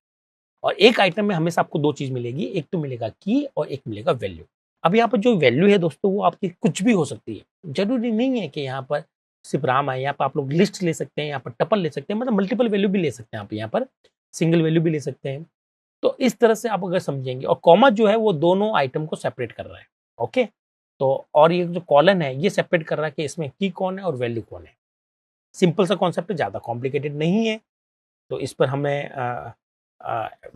और एक आइटम में हमेशा आपको 2 चीज़ मिलेगी, एक तो मिलेगा की और एक मिलेगा वैल्यू। अब यहाँ पर जो वैल्यू है दोस्तों, वो आपकी कुछ भी हो सकती है। ज़रूरी नहीं है कि यहाँ पर सिर्फ राम आए, यहाँ पर आप लोग लिस्ट ले सकते हैं, यहाँ पर टपल ले सकते हैं, मतलब मल्टीपल वैल्यू भी ले सकते हैं आप यहाँ पर, सिंगल वैल्यू भी ले सकते हैं। तो इस तरह से आप अगर समझेंगे, और कॉमा जो है वो दोनों आइटम को सेपरेट कर रहा है। ओके? तो और ये जो कॉलन है, ये सेपरेट कर रहा है कि इसमें की कौन है और वैल्यू कौन है। सिंपल सा कॉन्सेप्ट है, ज़्यादा कॉम्प्लिकेटेड नहीं है। तो इस पर हमें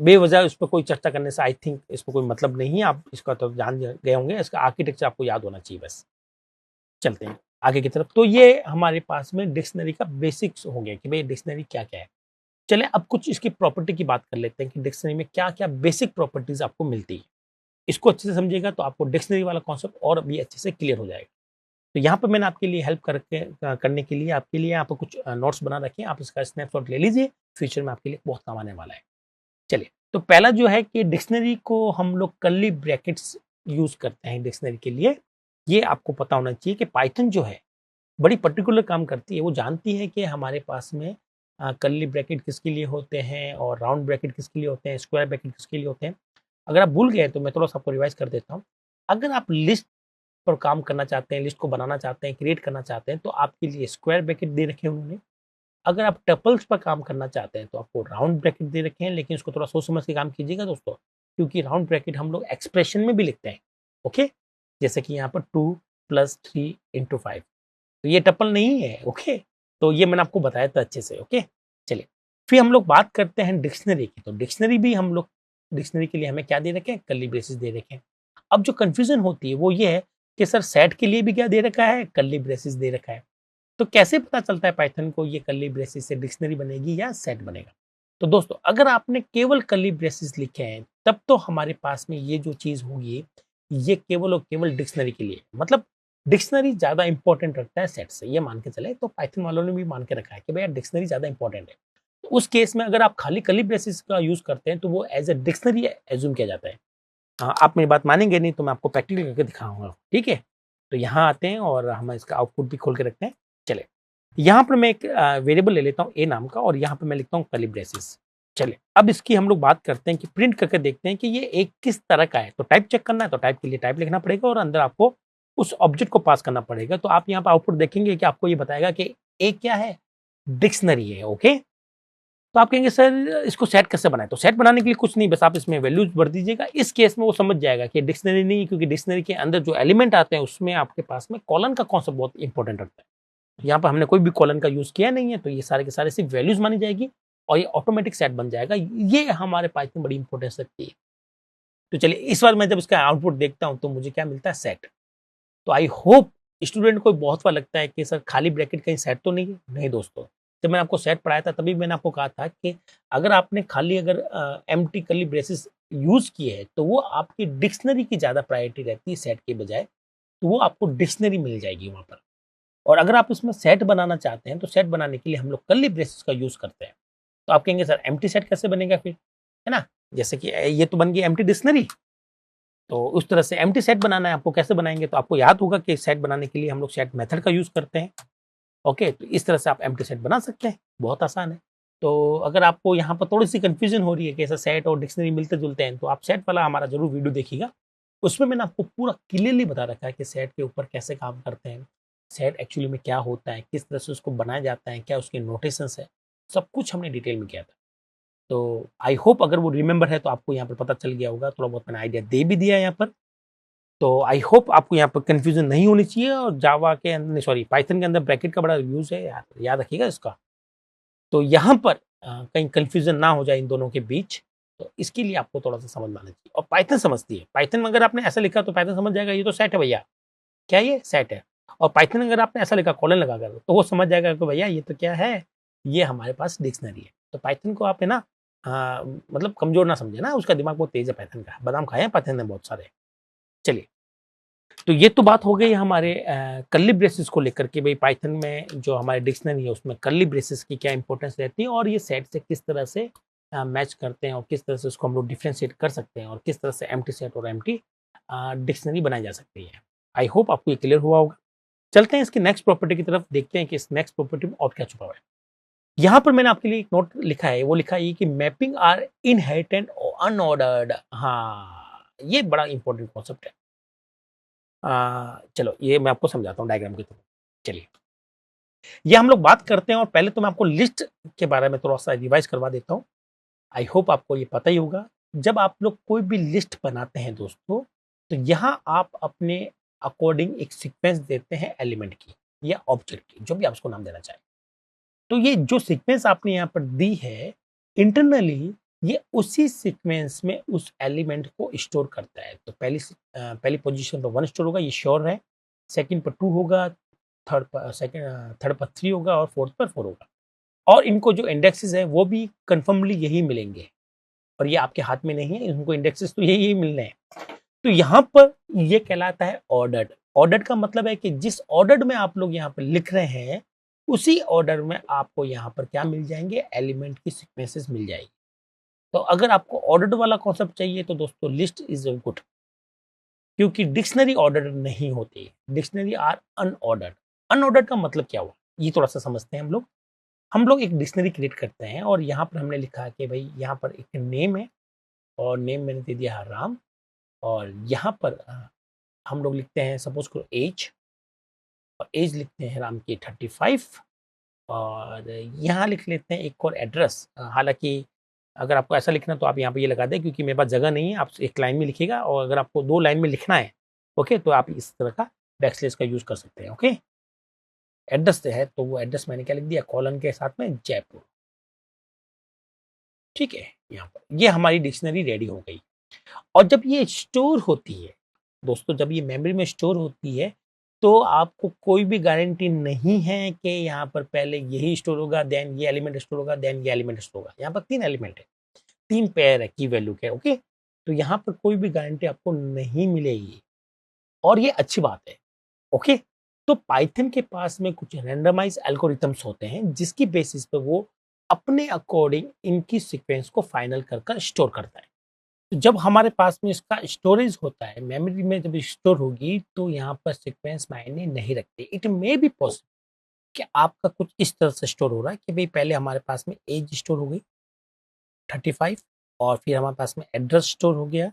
बेवजह इस पर कोई चर्चा करने से आई थिंक इस पर कोई मतलब नहीं है। आप इसका तो जान गए होंगे, इसका आर्किटेक्चर आपको याद होना चाहिए बस। चलते हैं आगे की तरफ। तो ये हमारे पास में डिक्शनरी का बेसिक्स हो गया कि भाई डिक्शनरी क्या-क्या है। चलें अब कुछ इसकी प्रॉपर्टी की बात कर लेते हैं कि डिक्शनरी में क्या-क्या बेसिक प्रॉपर्टीज़ आपको मिलती है। इसको अच्छे से समझिएगा तो आपको डिक्शनरी वाला कॉन्सेप्ट और भी अच्छे से क्लियर हो जाएगा। तो यहाँ पे मैंने आपके लिए हेल्प करने के लिए आपके लिए यहाँ पर कुछ नोट्स बना रखे हैं, आप इसका स्नैपशॉट ले लीजिए, फ्यूचर में आपके लिए बहुत काम आने वाला है। चलिए, तो पहला जो है कि डिक्शनरी को हम लोग कर्ली ब्रैकेट्स यूज़ करते हैं डिक्शनरी के लिए। ये आपको पता होना चाहिए कि पाइथन जो है, बड़ी पर्टिकुलर काम करती है। वो जानती है कि हमारे पास में कर्ली ब्रैकेट किसके लिए होते हैं और राउंड ब्रैकेट किसके लिए होते हैं, स्क्वायर ब्रैकेट किसके लिए होते हैं। अगर आप भूल गए तो मैं थोड़ा-सा आपको रिवाइज़ कर देता हूँ। अगर आप लिस्ट पर काम करना चाहते हैं, लिस्ट को बनाना चाहते हैं, क्रिएट करना चाहते हैं, तो आपके लिए स्क्वायर ब्रैकेट दे रखे हैं उन्होंने। अगर आप टपल्स पर काम करना चाहते हैं तो आपको राउंड ब्रैकेट दे रखे हैं, लेकिन उसको थोड़ा सोच समझ के काम कीजिएगा दोस्तों, क्योंकि राउंड ब्रैकेट हम लोग एक्सप्रेशन में भी लिखते हैं। ओके? जैसे कि यहाँ पर 2 + 3 × 5, तो ये टपल नहीं है। ओके? तो ये मैंने आपको बताया था अच्छे से। ओके? चलिए, फिर हम लोग बात करते हैं डिक्शनरी की। तो डिक्शनरी भी हम लोग, डिक्शनरी के लिए हमें क्या दे रखे हैं, कर्ली ब्रेसेस दे रखे हैं। अब जो कन्फ्यूजन होती है वो ये है कि सर सेट के लिए भी क्या दे रखा है, कर्ली ब्रेसेस दे रखा है। तो कैसे पता चलता है पाइथन को ये कर्ली ब्रेसेस से डिक्शनरी बनेगी या सेट बनेगा? तो दोस्तों, अगर आपने केवल कर्ली ब्रेसेस लिखे हैं, तब तो हमारे पास में ये जो चीज़ होगी, ये केवल और केवल डिक्शनरी के लिए, मतलब डिक्शनरी ज़्यादा इंपॉर्टेंट रखता है सेट से, ये मान के चले। तो पाइथन वालों ने भी मान के रखा है कि भैया डिक्शनरी ज़्यादा इंपॉर्टेंट है। तो उस केस में अगर आप खाली कर्ली ब्रेसेस का यूज़ करते हैं, तो वो एज़ अ डिक्शनरी एज़्यूम किया जाता है। आप मेरी बात मानेंगे नहीं तो मैं आपको प्रैक्टिकल करके दिखाऊँगा, ठीक है? तो यहाँ आते हैं और हम इसका आउटपुट भी खोल के रखते हैं। चलिए, यहाँ पर मैं एक वेरिएबल ले लेता हूँ ए नाम का और यहाँ पे मैं लिखता हूँ कर्ली ब्रेसेस। चलिए, अब इसकी हम लोग बात करते हैं कि प्रिंट करके देखते हैं कि ये एक किस तरह का है। तो टाइप चेक करना है, तो टाइप के लिए टाइप लिखना पड़ेगा और अंदर आपको उस ऑब्जेक्ट को पास करना पड़ेगा। तो आप यहाँ पे आउटपुट देखेंगे कि आपको ये बताएगा कि ए क्या है? डिक्शनरी है। ओके? तो आप कहेंगे सर इसको सेट कैसे बनाएँ? तो सेट बनाने के लिए कुछ नहीं, बस आप इसमें वैल्यूज़ भर दीजिएगा। इस केस में वो समझ जाएगा कि डिक्शनरी नहीं है, क्योंकि डिक्शनरी के अंदर जो एलिमेंट आते हैं उसमें आपके पास में कॉलन का कॉन्सेप्ट बहुत इंपॉर्टेंट रखता है। यहाँ पर हमने कोई भी कॉलन का यूज़ किया नहीं है, तो ये सारे के सारे सिर्फ वैल्यूज़ मानी जाएगी और ये ऑटोमेटिक सेट बन जाएगा। ये हमारे पाइथन में बड़ी इंपॉर्टेंस रखती है। तो चलिए, इस बार मैं जब इसका आउटपुट देखता हूँ तो मुझे क्या मिलता है? सेट। तो आई होप स्टूडेंट को बहुत बार लगता है कि सर खाली ब्रैकेट कहीं सेट तो नहीं है। नहीं दोस्तों, जब मैंने आपको सेट पढ़ाया था तभी मैंने आपको कहा था कि अगर आपने खाली अगर एम्प्टी कर्ली ब्रेसेस यूज किए हैं तो वो आपकी डिक्शनरी की ज्यादा प्रायोरिटी रहती है सेट के बजाय, तो वो आपको डिक्शनरी मिल जाएगी वहां पर। और अगर आप इसमें सेट बनाना चाहते हैं तो सेट बनाने के लिए हम लोग कर्ली ब्रेसेस का यूज करते हैं। तो आप कहेंगे सर एम्प्टी सेट कैसे बनेगा फिर, है ना? जैसे कि ये तो बन गई एम्प्टी डिक्शनरी, तो उस तरह से एम्प्टी सेट बनाना है आपको, कैसे बनाएंगे? तो आपको याद होगा कि सेट बनाने के लिए हम लोग सेट मेथड का यूज करते हैं। ओके, तो इस तरह से आप एम्प्टी सेट बना सकते हैं, बहुत आसान है। तो अगर आपको यहाँ पर थोड़ी सी कंफ्यूजन हो रही है कि ऐसा सेट और डिक्शनरी मिलते जुलते हैं, तो आप सेट वाला हमारा जरूर वीडियो देखिएगा। उसमें मैंने आपको पूरा क्लियरली बता रखा है कि सेट के ऊपर कैसे काम करते हैं, सेट एक्चुअली में क्या होता है, किस तरह से उसको बनाया जाता है, क्या उसके नोटेशंस है, सब कुछ हमने डिटेल में किया था। तो आई होप अगर वो रिमेंबर है तो आपको यहाँ पर पता चल गया होगा, थोड़ा बहुत मैंने आइडिया दे भी दिया है यहाँ पर। तो आई होप आपको यहाँ पर कंफ्यूजन नहीं होनी चाहिए। और जावा के अंदर, सॉरी, पाइथन के अंदर ब्रैकेट का बड़ा यूज है, याद रखिएगा इसका। तो यहाँ पर कहीं कंफ्यूजन ना हो जाए इन दोनों के बीच, तो इसके लिए आपको थोड़ा सा समझ में आना चाहिए। और पाइथन समझती है, पाइथन में अगर आपने ऐसा लिखा तो पाइथन समझ जाएगा ये तो सेट है भैया, क्या ये सेट है। और पाइथन अगर आपने ऐसा लिखा कॉलन लगाकर, तो वो समझ जाएगा कि भैया ये तो क्या है, ये हमारे पास डिक्शनरी है। तो पाइथन को आप है ना मतलब कमजोर ना समझे ना, उसका दिमाग बहुत तेज है पाइथन का, बादाम खाए हैं पाइथन ने बहुत सारे। चलिए, तो ये तो बात हो गई हमारे कर्ली ब्रेसेस को लेकर के, भाई पाइथन में जो हमारे डिक्शनरी है उसमें कर्ली ब्रेसेस की क्या इंपॉर्टेंस रहती है और ये सेट से किस तरह से मैच करते हैं और किस तरह से उसको हम लोग डिफ्रेंशिएट कर सकते हैं और किस तरह से एम्प्टी सेट और एम्प्टी डिक्शनरी बनाई जा सकती है। आई होप आपको ये क्लियर हुआ होगा। चलते हैं इसकी नेक्स्ट प्रॉपर्टी की तरफ, देखते हैं कि इस नेक्स्ट प्रॉपर्टी में और क्या छुपा हुआ है। यहाँ पर मैंने आपके लिए एक नोट लिखा है, वो लिखा है कि मैपिंग आर इनहेरिटेंट और अनऑर्डर्ड। हाँ, ये बड़ा इंपॉर्टेंट कॉन्सेप्ट है। चलो ये मैं आपको समझाता हूँ डायग्राम के थ्रू। चलिए, ये हम लोग बात करते हैं और पहले तो मैं आपको लिस्ट के बारे में थोड़ा सा रिवाइज करवा देता हूँ। आई होप आपको ये पता ही होगा, जब आप लोग कोई भी लिस्ट बनाते हैं दोस्तों, तो यहाँ आप अपने अकॉर्डिंग एक सीक्वेंस देते हैं एलिमेंट की या ऑब्जेक्ट की, जो भी आप उसको नाम देना चाहें। तो ये जो सीक्वेंस आपने यहाँ पर दी है, इंटरनली ये उसी सीक्वेंस में उस एलिमेंट को स्टोर करता है। तो पहली पोजीशन पर 1 स्टोर होगा, ये श्योर है। सेकंड पर 2 होगा, थर्ड पर 3 होगा और फोर्थ पर 4 होगा। और इनको जो इंडेक्सेस है वो भी कंफर्मली यही मिलेंगे, और ये आपके हाथ में नहीं है, इनको इंडेक्सेस तो यही मिलने हैं। तो यहाँ पर ये कहलाता है ऑर्डर्ड। ऑर्डर्ड का मतलब है कि जिस ऑर्डर में आप लोग यहाँ पर लिख रहे हैं, उसी ऑर्डर में आपको यहाँ पर क्या मिल जाएंगे, एलिमेंट की सीक्वेंसेस मिल जाएगी। तो अगर आपको ऑर्डर्ड वाला कॉन्सेप्ट चाहिए तो दोस्तों लिस्ट इज गुड, क्योंकि डिक्शनरी ऑर्डर्ड नहीं होती, डिक्शनरी आर अनऑर्डर्ड। अनऑर्डर्ड का मतलब क्या हुआ, ये थोड़ा सा समझते हैं हम लोग। हम लोग एक डिक्शनरी क्रिएट करते हैं और यहाँ पर हमने लिखा कि भाई यहाँ पर एक नेम है, और नेम मैंने दे दिया राम। और यहाँ पर हम लोग लिखते हैं सपोज करो एज, और एज लिखते हैं राम की 35। और यहाँ लिख लेते हैं एक और एड्रेस। हालांकि अगर आपको ऐसा लिखना तो आप यहाँ पे ये लगा दें, क्योंकि मेरे पास जगह नहीं है, आप एक लाइन में लिखिएगा। और अगर आपको 2 लाइन में लिखना है ओके, तो आप इस तरह का बैकस्लैश का यूज कर सकते हैं। ओके, एड्रेस है तो वो एड्रेस मैंने क्या लिख दिया, कॉलन के साथ में जयपुर। ठीक है, यहाँ पर ये हमारी डिक्शनरी रेडी हो गई। और जब ये स्टोर होती है दोस्तों, जब ये मेमोरी में स्टोर होती है, तो आपको कोई भी गारंटी नहीं है कि यहाँ पर पहले यही स्टोर होगा, देन ये एलिमेंट स्टोर होगा, देन ये एलिमेंट स्टोर होगा। यहाँ पर 3 एलिमेंट है, 3 पेयर है की वैल्यू के। ओके, तो यहाँ पर कोई भी गारंटी आपको नहीं मिलेगी, और ये अच्छी बात है। ओके, तो पाइथन के पास में कुछ रैंडमाइज एल्गोरिथम्स होते हैं, जिसकी बेसिस पे वो अपने अकॉर्डिंग इनकी सीक्वेंस को फाइनल कर स्टोर करता है। तो जब हमारे पास में इसका स्टोरेज होता है, मेमोरी में जब स्टोर होगी, तो यहाँ पर सीक्वेंस मायने नहीं रखती। इट मे बी पॉसिबल कि आपका कुछ इस तरह से स्टोर हो रहा है कि भाई पहले हमारे पास में एज स्टोर हो गई 35, और फिर हमारे पास में एड्रेस स्टोर हो गया,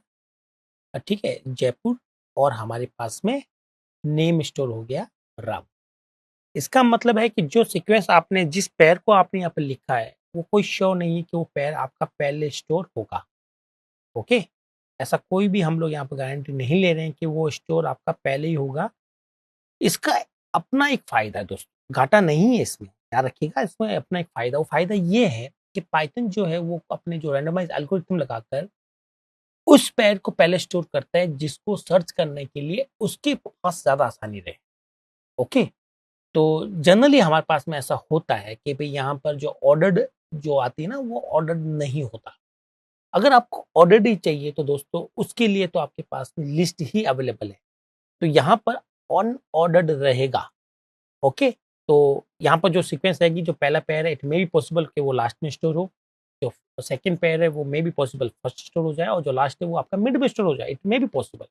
ठीक है, जयपुर, और हमारे पास में नेम स्टोर हो गया राम। इसका मतलब है कि जो सीक्वेंस आपने, जिस पैर को आपने यहाँ पे लिखा है, वो कोई श्योर नहीं है कि वो पैर आपका पहले स्टोर होगा। ओके, ऐसा कोई भी हम लोग यहाँ पे गारंटी नहीं ले रहे हैं कि वो स्टोर आपका पहले ही होगा। इसका अपना एक फायदा है दोस्तों, घाटा नहीं है इसमें, याद रखिएगा, इसमें अपना एक फायदा, वो फायदा ये है कि पाइथन जो है वो अपने जो रैंडमाइज एल्गोरिथम लगाकर उस पैर को पहले स्टोर करता है, जिसको सर्च करने के लिए उसके पास ज्यादा आसानी रहे। ओके। तो जनरली हमारे पास में ऐसा होता है कि भाई यहाँ पर जो ऑर्डर्ड जो आती है ना वो ऑर्डर्ड नहीं होता। अगर आपको ऑर्डर्ड ही चाहिए तो दोस्तों उसके लिए तो आपके पास लिस्ट ही अवेलेबल है। तो यहाँ पर अनऑर्डर्ड रहेगा। ओके। तो यहाँ पर जो सीक्वेंस रहेगी, जो पहला पेयर है इट मे बी पॉसिबल कि वो लास्ट में स्टोर हो, जो सेकंड पेयर है वो may be possible first store हो जाए और जो लास्ट है वो आपका मिड में स्टोर हो जाए, इट मे बी पॉसिबल।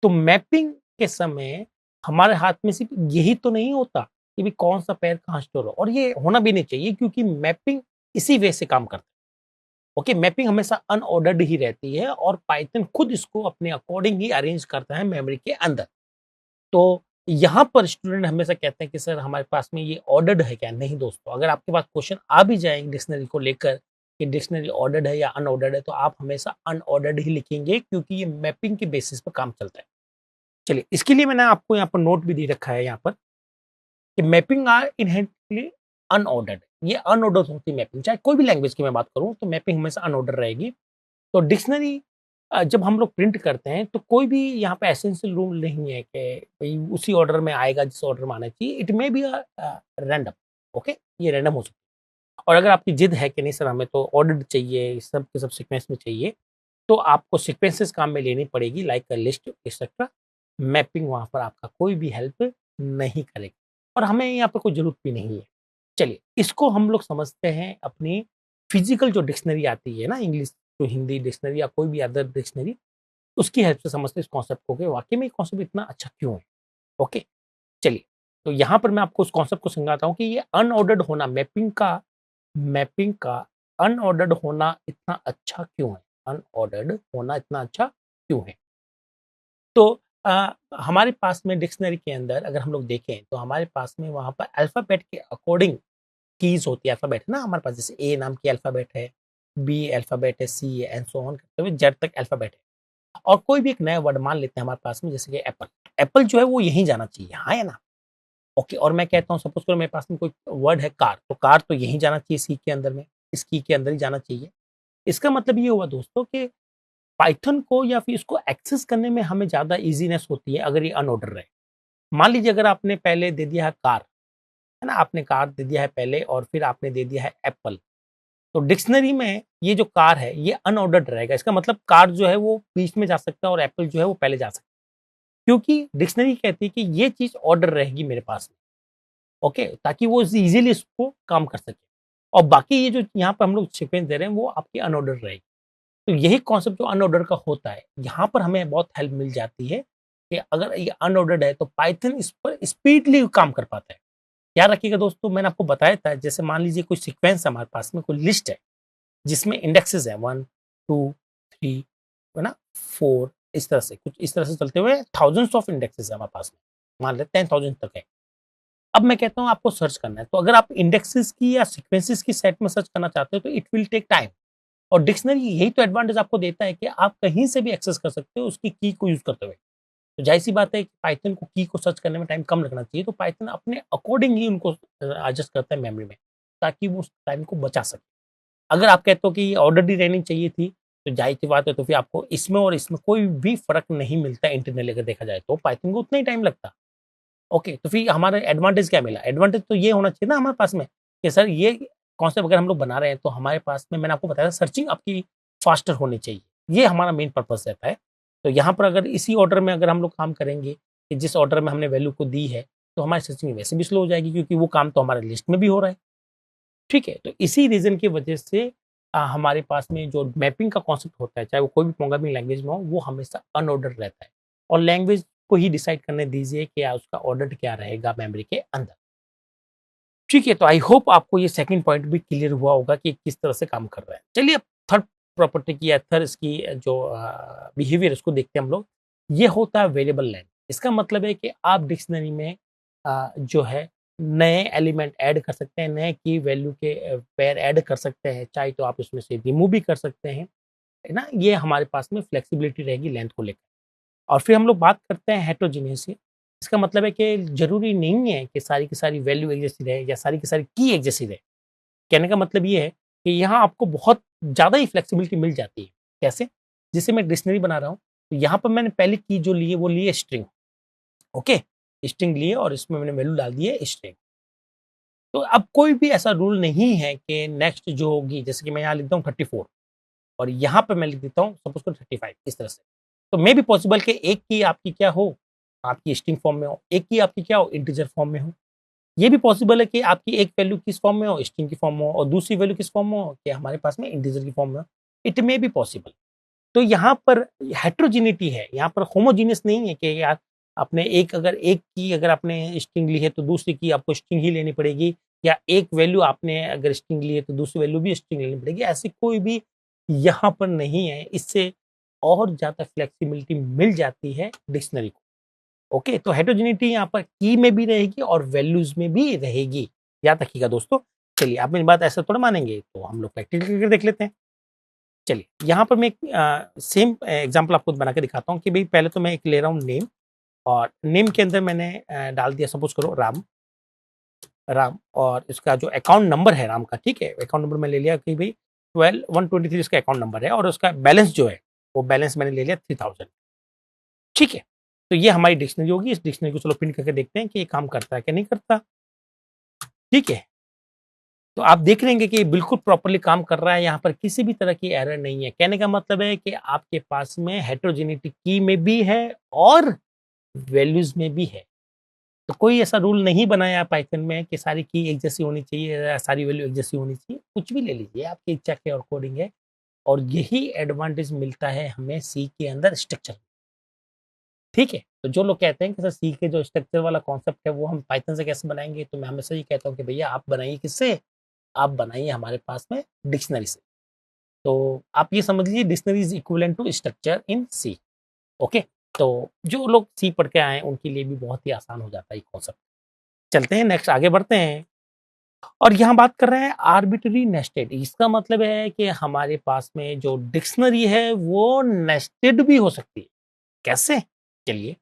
तो मैपिंग के समय हमारे हाथ में सिर्फ यही तो नहीं होता कि भी कौन सा पेयर कहाँ स्टोर हो, और ये होना भी नहीं चाहिए क्योंकि मैपिंग इसी वे से काम करता है। ओके, मैपिंग हमेशा अनऑर्डर्ड ही रहती है और पाइथन खुद इसको अपने अकॉर्डिंग ही अरेंज करता है मेमोरी के अंदर। तो यहाँ पर स्टूडेंट हमेशा कहते हैं कि सर हमारे पास में ये ऑर्डर्ड है क्या? नहीं दोस्तों, अगर आपके पास क्वेश्चन आ भी जाए डिक्शनरी को लेकर कि डिक्शनरी ऑर्डर्ड है या अनऑर्डर्ड है, तो आप हमेशा अनऑर्डर्ड ही लिखेंगे क्योंकि ये मैपिंग के बेसिस पर काम चलता है। चलिए, इसके लिए मैंने आपको यहाँ पर नोट भी दे रखा है यहाँ पर कि मैपिंग आर इनहेरेंटली अनऑर्डर्ड। ये अनऑर्डर्ड होती है मैपिंग, चाहे कोई भी लैंग्वेज की मैं बात करूँ तो मैपिंग हमेशा अनऑर्डर रहेगी। तो डिक्शनरी जब हम लोग प्रिंट करते हैं तो कोई भी यहाँ पे एसेंशियल रूल नहीं है कि भाई उसी ऑर्डर में आएगा जिस ऑर्डर में आना चाहिए। It may be random. Okay, ये रैंडम हो सकता है। और अगर आपकी जिद है कि नहीं सर हमें तो ऑर्डर्ड चाहिए, सब के सब सीक्वेंस में चाहिए, तो आपको सीक्वेंसेस काम में लेनी पड़ेगी लाइक लिस्ट एक्सेट्रा। मैपिंग वहाँ पर आपका कोई भी हेल्प नहीं करेगा और हमें यहाँ पर कोई ज़रूरत भी नहीं है। चलिए, इसको हम लोग समझते हैं अपनी फिजिकल जो डिक्शनरी आती है ना, इंग्लिश टू हिंदी डिक्शनरी या कोई भी अदर डिक्शनरी, उसकी हेल्प से समझते हैं इस कॉन्सेप्ट को कि वाक़ई में ये कॉन्सेप्ट इतना अच्छा क्यों है। ओके, चलिए, तो यहाँ पर मैं आपको उस कॉन्सेप्ट को समझाता हूँ कि ये अनऑर्डर्ड होना मैपिंग का अनऑर्डर्ड होना इतना अच्छा क्यों है? अनऑर्डर्ड होना इतना अच्छा क्यों है? तो हमारे पास में डिक्शनरी के अंदर अगर हम लोग देखें तो हमारे पास में वहाँ पर अल्फ़ाबेट के अकॉर्डिंग कीज़ होती है। अल्फ़ाबेट है ना हमारे पास, जैसे ए नाम की अल्फ़ाबेट है, बी अल्फ़ाबेट है, सी है एंड सो ऑन करते हुए जेड तक अल्फ़ाबेट है। और कोई भी एक नया वर्ड मान लेते हैं हमारे पास में, जैसे कि एप्पल। एप्पल जो है वो यहीं जाना चाहिए, हाँ या ना? ओके, और मैं कहता हूँ सपोज़ करो मेरे पास में कोई वर्ड है कार, तो कार तो यहीं जाना चाहिए सी के अंदर में, इस की के अंदर ही जाना चाहिए। इसका मतलब ये हुआ दोस्तों कि पाइथन को या फिर इसको एक्सेस करने में हमें ज़्यादा ईज़ीनेस होती है अगर ये अनऑर्डर रहे। मान लीजिए अगर आपने पहले दे दिया है कार, है ना? आपने कार दे दिया है पहले और फिर आपने दे दिया है एप्पल। तो डिक्शनरी में ये जो कार है ये अनऑर्डर्ड रहेगा। इसका मतलब कार जो है वो बीच में जा सकता है और एप्पल जो है वो पहले जा सकता है। क्योंकि डिक्शनरी कहती है कि ये चीज़ ऑर्डर रहेगी मेरे पास में, ओके? ताकि वो ईज़िली इसको काम कर सके। और बाकी ये जो यहाँ पर हम लोग सीक्वेंस दे रहे हैं वो आपकी अनऑर्डर्ड रहेगी। तो यही कॉन्सेप्ट जो अनऑर्डर का होता है, यहाँ पर हमें बहुत हेल्प मिल जाती है कि अगर ये अनऑर्डर्ड है तो पाइथन इस पर स्पीडली काम कर पाता है। याद रखिएगा दोस्तों, मैंने आपको बताया था, जैसे मान लीजिए कोई सीक्वेंस है हमारे पास में, कोई लिस्ट है जिसमें इंडेक्सेस है 1, 2, 3, है ना, 4, इस तरह से कुछ इस तरह से चलते हुए थाउजेंड्स ऑफ इंडेक्सेस है हमारे पास में, मान लेते हैं 10,000 तक है। अब मैं कहता हूँ आपको सर्च करना है, तो अगर आप इंडेक्सेस की या सीक्वेंसेस की सेट में सर्च करना चाहते हो तो इट विल टेक टाइम। और डिक्शनरी यही तो एडवांटेज आपको देता है कि आप कहीं से भी एक्सेस कर सकते हो उसकी की को यूज़ करते हुए। तो ज़ाहिर-सी बात है कि पाइथन को की को सर्च करने में टाइम कम लगना चाहिए, तो पाइथन अपने अकॉर्डिंग ही उनको एडजस्ट करता है मेमोरी में, ताकि वो उस टाइम को बचा सके। अगर आप कहते हो कि ये ऑलरेडी रहनी चाहिए थी, तो ज़ाहिर-सी बात है तो फिर आपको इसमें और इसमें कोई भी फ़र्क नहीं मिलता इंटरनली अगर देखा जाए तो, पाइथन को उतना ही टाइम लगता। ओके, तो फिर हमारा एडवांटेज क्या मिला? एडवांटेज तो ये होना चाहिए ना हमारे पास में कि सर ये कॉन्सेप्ट अगर हम लोग बना रहे हैं तो हमारे पास में, मैंने आपको बताया सर्चिंग आपकी फास्टर होनी चाहिए। ये हमारा मेन पर्पज़ रहता है। तो यहाँ पर अगर इसी ऑर्डर में अगर हम लोग काम करेंगे कि जिस ऑर्डर में हमने वैल्यू को दी है, तो हमारी सर्चिंग वैसे भी स्लो हो जाएगी क्योंकि वो काम तो हमारे लिस्ट में भी हो रहा है। ठीक है? तो इसी रीज़न की वजह से हमारे पास में जो मैपिंग का कॉन्सेप्ट होता है, चाहे वो कोई भी प्रोग्रामिंग लैंग्वेज में हो, वो हमेशा अनऑर्डर्ड रहता है। और लैंग्वेज को ही डिसाइड करने दीजिए कि उसका ऑर्डर क्या रहेगा मेमोरी के अंदर। ठीक है, तो आई होप आपको ये सेकंड पॉइंट भी क्लियर हुआ होगा कि किस तरह से काम कर रहा है। चलिए अब थर्ड प्रॉपर्टी की या थर्ड इसकी जो बिहेवियर इसको देखते हैं हम लोग। ये होता है वेरिएबल लेंथ। इसका मतलब है कि आप डिक्शनरी में जो है नए एलिमेंट ऐड कर सकते हैं, नए की वैल्यू के पेयर ऐड कर सकते हैं, चाहे तो आप उसमें से रिमूव भी कर सकते हैं, है ना? ये हमारे पास में फ्लेक्सिबिलिटी रहेगी लेंथ को लेकर। और फिर हम लोग बात करते हैं हेटेरोजेनियस की। इसका मतलब है कि ज़रूरी नहीं है कि सारी की सारी वैल्यू एक जैसी रहे या सारी की सारी की एक जैसी रहे। कहने का मतलब ये है कि यहाँ आपको बहुत ज़्यादा ही फ्लेक्सिबिलिटी मिल जाती है। कैसे? जैसे मैं डिक्शनरी बना रहा हूँ, तो यहाँ पर मैंने पहली की जो ली है वो ली है स्ट्रिंग, ओके? स्ट्रिंग लिए और इसमें मैंने वैल्यू डाल दी है स्ट्रिंग। तो अब कोई भी ऐसा रूल नहीं है कि नेक्स्ट जो होगी, जैसे कि मैं यहाँ लिखता हूँ 34 और यहाँ पे मैं लिख देता हूँ सपोज करो 35 इस तरह से। तो मे बी पॉसिबल कि एक की आपकी क्या हो, आपकी स्ट्रिंग फॉर्म में हो, एक की आपकी क्या हो, इंटीजर फॉर्म में हो। ये भी पॉसिबल है कि आपकी एक वैल्यू किस फॉर्म में हो, स्ट्रिंग की फॉर्म में हो, और दूसरी वैल्यू किस फॉर्म में हो कि हमारे पास में इंटीजर की फॉर्म में हो। It may be possible. तो यहाँ पर हेट्रोजेनिटी है, यहाँ पर होमोजीनियस नहीं है कि यार आपने एक की अगर आपने स्ट्रिंग ली है तो दूसरी की आपको स्ट्रिंग ही लेनी पड़ेगी, या एक वैल्यू आपने अगर स्ट्रिंग ली है तो दूसरी वैल्यू भी स्ट्रिंग लेनी पड़ेगी। ऐसी कोई भी यहाँ पर नहीं है। इससे और ज़्यादा फ्लेक्सिबिलिटी मिल जाती है डिक्शनरी को। ओके, तो हेट्रोजेनिटी यहाँ पर की में भी रहेगी और वैल्यूज में भी रहेगी, याद रखिएगा दोस्तों। चलिए, आप मेरी बात ऐसा थोड़ा मानेंगे, तो हम लोग प्रैक्टिकल करके देख लेते हैं। चलिए, यहाँ पर मैं एक सेम एग्जांपल आपको बना के दिखाता हूँ कि भाई पहले तो मैं एक ले रहा हूँ नेम, और नेम के अंदर मैंने डाल दिया सपोज करो राम। राम और इसका जो अकाउंट नंबर है राम का, ठीक है, अकाउंट नंबर मैं ले लिया कि भाई 12123 इसका अकाउंट नंबर है, और उसका बैलेंस जो है वो बैलेंस मैंने ले लिया 3000। ठीक है, तो ये हमारी डिक्शनरी होगी। इस डिक्शनरी को चलो प्रिंट करके देखते हैं कि ये काम करता है कि नहीं करता। ठीक है, तो आप देख लेंगे कि बिल्कुल प्रॉपर्ली काम कर रहा है, यहाँ पर किसी भी तरह की एरर नहीं है। कहने का मतलब है कि आपके पास में हेट्रोजेनिटी की में भी है और वैल्यूज में भी है। तो कोई ऐसा रूल नहीं बनाया पाइथन में कि सारी की एक जैसी होनी चाहिए या सारी वैल्यू एक जैसी होनी चाहिए। कुछ भी ले लीजिए, आपकी इच्छा के अकॉर्डिंग है। और यही एडवांटेज मिलता है हमें सी के अंदर स्ट्रक्चर। ठीक है, तो जो लोग कहते हैं कि सर सी के जो स्ट्रक्चर वाला कॉन्सेप्ट है वो हम पाइथन से कैसे बनाएंगे, तो मैं हमेशा ये कहता हूँ कि भैया आप बनाइए किससे, आप बनाइए हमारे पास में डिक्शनरी से। तो आप ये समझ लीजिए dictionary is equivalent to structure in C. Okay, तो जो लोग सी पढ़ के आए उनके लिए भी बहुत ही आसान हो जाता है ये कॉन्सेप्ट। चलते हैं नेक्स्ट, आगे बढ़ते हैं। और यहाँ बात कर रहे हैं आर्बिट्ररी नेस्टेड। इसका मतलब है कि हमारे पास में जो डिक्शनरी है वो नेस्टेड भी हो सकती है। कैसे? चलिए,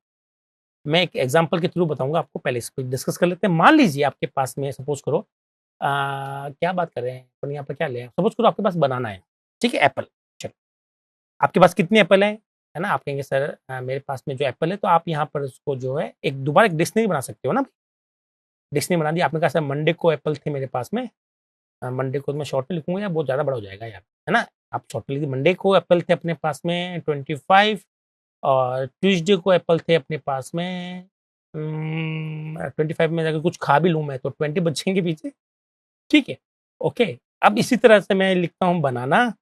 मैं एक एग्जांपल के थ्रू बताऊंगा आपको। पहले इसको डिस्कस कर लेते हैं। मान लीजिए आपके पास में सपोज करो क्या बात कर रहे हैं अपन, यहाँ पर क्या ले, सपोज करो आपके पास बनाना है, ठीक है, एप्पल। चलो, आपके पास कितने एप्पल हैं, है ना? आप कहेंगे सर मेरे पास में जो एप्पल है, तो आप यहाँ पर उसको जो है एक दोबारा एक डिक्शनरी बना सकते हो ना। डिक्शनरी बना दी आपने, कहा सर मंडे को एप्पल थे मेरे पास में। मंडे को मैं शॉर्ट में लिखूंगा या बहुत ज़्यादा बड़ा हो जाएगा यार, है ना? आप शॉर्ट में लिखिए, मंडे को एप्पल थे अपने पास में 25, और ट्यूसडे को एप्पल थे अपने पास में 25 में अगर कुछ खा भी लूँ मैं तो 20 बचेंगे पीछे। ठीक है, ओके। अब इसी तरह से मैं लिखता हूँ बनाना।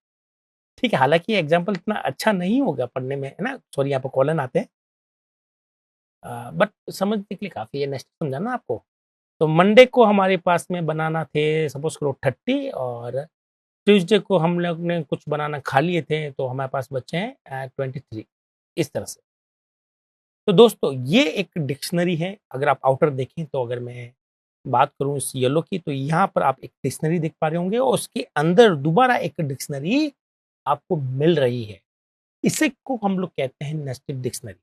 ठीक है, हालाँकि ये एग्ज़ाम्पल इतना अच्छा नहीं होगा पढ़ने में, है ना? सॉरी, यहाँ पे कॉलन आते हैं। बट समझने के लिए काफ़ी है, नेक्स्ट समझाना आपको। तो मंडे को हमारे पास में बनाना थे सपोज़ करो 30, और ट्यूसडे को हम लोग ने कुछ बनाना खा लिए थे, तो हमारे पास बचे हैं 23, इस तरह से। तो दोस्तों ये एक डिक्शनरी है। अगर आप आउटर देखें तो अगर मैं बात करूँ इस येलो की, तो यहाँ पर आप एक डिक्शनरी देख पा रहे होंगे और उसके अंदर दोबारा एक डिक्शनरी आपको मिल रही है। इसे को हम लोग कहते हैं नेस्टेड डिक्शनरी।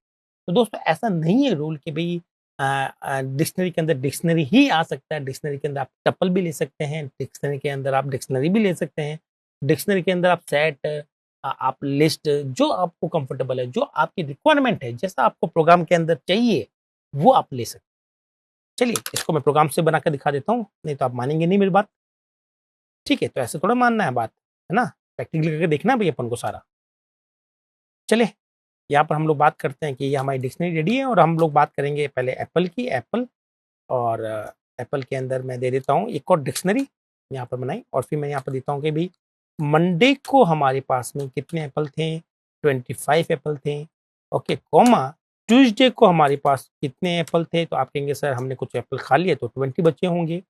तो दोस्तों ऐसा नहीं है रूल कि भई डिक्शनरी के अंदर डिक्शनरी ही आ सकता है। डिक्शनरी के अंदर आप टपल भी ले सकते हैं, डिक्शनरी के अंदर आप डिक्शनरी भी ले सकते हैं, डिक्शनरी के अंदर आप सेट, आप लिस्ट, जो आपको कंफर्टेबल है, जो आपकी रिक्वायरमेंट है, जैसा आपको प्रोग्राम के अंदर चाहिए, वो आप ले सकते हैं। चलिए, इसको मैं प्रोग्राम से बना के दिखा देता हूँ, नहीं तो आप मानेंगे नहीं मेरी बात। ठीक है, तो ऐसे थोड़ा मानना है बात, है ना? प्रैक्टिकली करके देखना है भई अपन को सारा। चलिए, यहाँ पर हम लोग बात करते हैं कि ये हमारी डिक्शनरी रेडी है, और हम लोग बात करेंगे पहले एप्पल की। एप्पल, और एप्पल के अंदर मैं दे देता हूँ एक और डिक्शनरी यहाँ पर बनाई, और फिर मैं यहाँ पर देता हूँ कि भाई मंडे को हमारे पास में कितने एप्पल थे, 25 एप्पल थे। ओके, कॉमा ट्यूसडे को हमारे पास कितने एप्पल थे, तो आप कहेंगे सर हमने कुछ एप्पल खा लिए तो 20 बचे होंगे।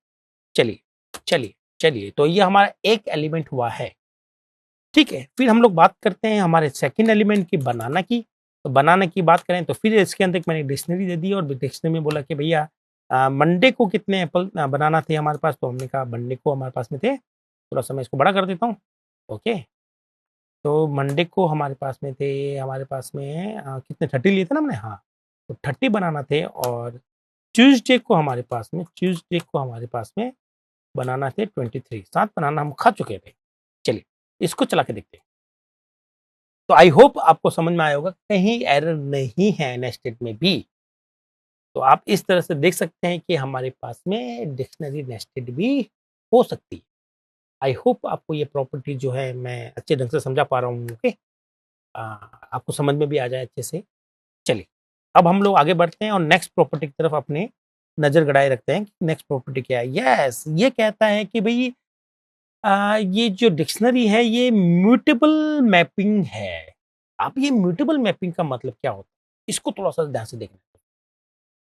चलिए चलिए चलिए, तो ये हमारा एक एलिमेंट हुआ है। ठीक है, फिर हम लोग बात करते हैं हमारे सेकंड एलिमेंट की, बनाना की। तो बनाना की बात करें तो फिर इसके अंदर मैंने डिक्शनरी दे दी, और डिक्शनरी में बोला कि भैया मंडे को कितने एप्पल बनाना थे हमारे पास, तो हमने कहा मंडे को हमारे पास में थे, थोड़ा सा मैं इसको बड़ा कर देता हूँ। ओके, तो मंडे को हमारे पास में थे, हमारे पास में कितने 30 लिए थे ना हमने, हाँ, तो 30 बनाना थे। और ट्यूसडे को हमारे पास में बनाना थे 23, 7 बनाना हम खा चुके थे। चलिए, इसको चला के देखते हैं। तो आई होप आपको समझ में आया होगा, कहीं एरर नहीं है नेस्टेड में भी। तो आप इस तरह से देख सकते हैं कि हमारे पास में डिक्शनरी नेस्टेड भी हो सकती है। आई होप आपको ये प्रॉपर्टी जो है मैं अच्छे ढंग से समझा पा रहा हूँ। ओके, आपको समझ में भी आ जाए अच्छे से। चलिए, अब हम लोग आगे बढ़ते हैं और नेक्स्ट प्रॉपर्टी की तरफ अपने नज़र गड़ाए रखते हैं। नेक्स्ट प्रॉपर्टी क्या है? यस, ये कहता है कि भई ये जो डिक्शनरी है ये म्यूटेबल मैपिंग है। अब ये म्यूटेबल मैपिंग का मतलब क्या होता है? इसको थोड़ा-सा ध्यान से देखना।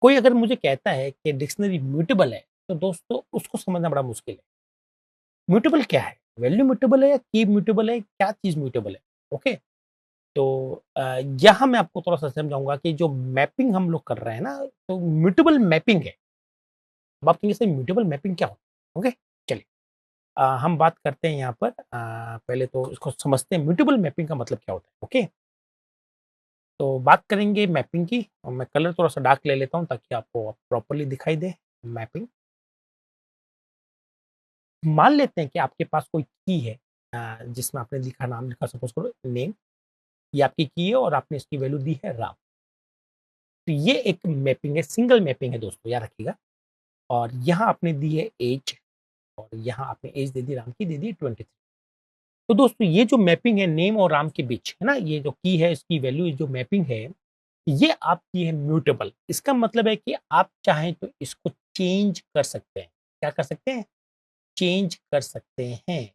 कोई अगर मुझे कहता है कि डिक्शनरी म्यूटेबल है, तो दोस्तों उसको समझना बड़ा मुश्किल है। म्यूटेबल क्या है? वैल्यू म्यूटेबल है या की म्यूटेबल है? क्या चीज़ म्यूटेबल है? ओके? तो यहाँ मैं आपको थोड़ा-सा समझाऊँगा कि जो मैपिंग हम लोग कर रहे हैं ना, तो म्यूटेबल मैपिंग है। अब आप कहेंगे सर म्यूटेबल मैपिंग क्या होता है? ओके? चलिए, हम बात करते हैं यहाँ पर, पहले तो इसको समझते हैं म्यूटेबल मैपिंग का मतलब क्या होता है। ओके? तो बात करेंगे मैपिंग की और मैं कलर थोड़ा-सा डार्क ले लेता हूँ ताकि आपको प्रॉपर्ली दिखाई दे मैपिंग। मान लेते हैं कि आपके पास कोई की है, जिसमें आपने लिखा नाम लिखा सपोज़ करो नेम, ये आपकी की है और आपने इसकी वैल्यू दी है राम। तो ये एक मैपिंग है, सिंगल मैपिंग है दोस्तों, याद रखिएगा। और यहाँ आपने दी है ऐज और यहाँ आपने ऐज दे दी राम की, दे दी 23। तो दोस्तों ये जो मैपिंग है नेम और राम के बीच, है ना? ये जो की है इसकी वैल्यू जो मैपिंग है, ये आपकी है म्यूटेबल। इसका मतलब है कि आप चाहें तो इसको चेंज कर सकते हैं। क्या कर सकते हैं? चेंज कर सकते हैं।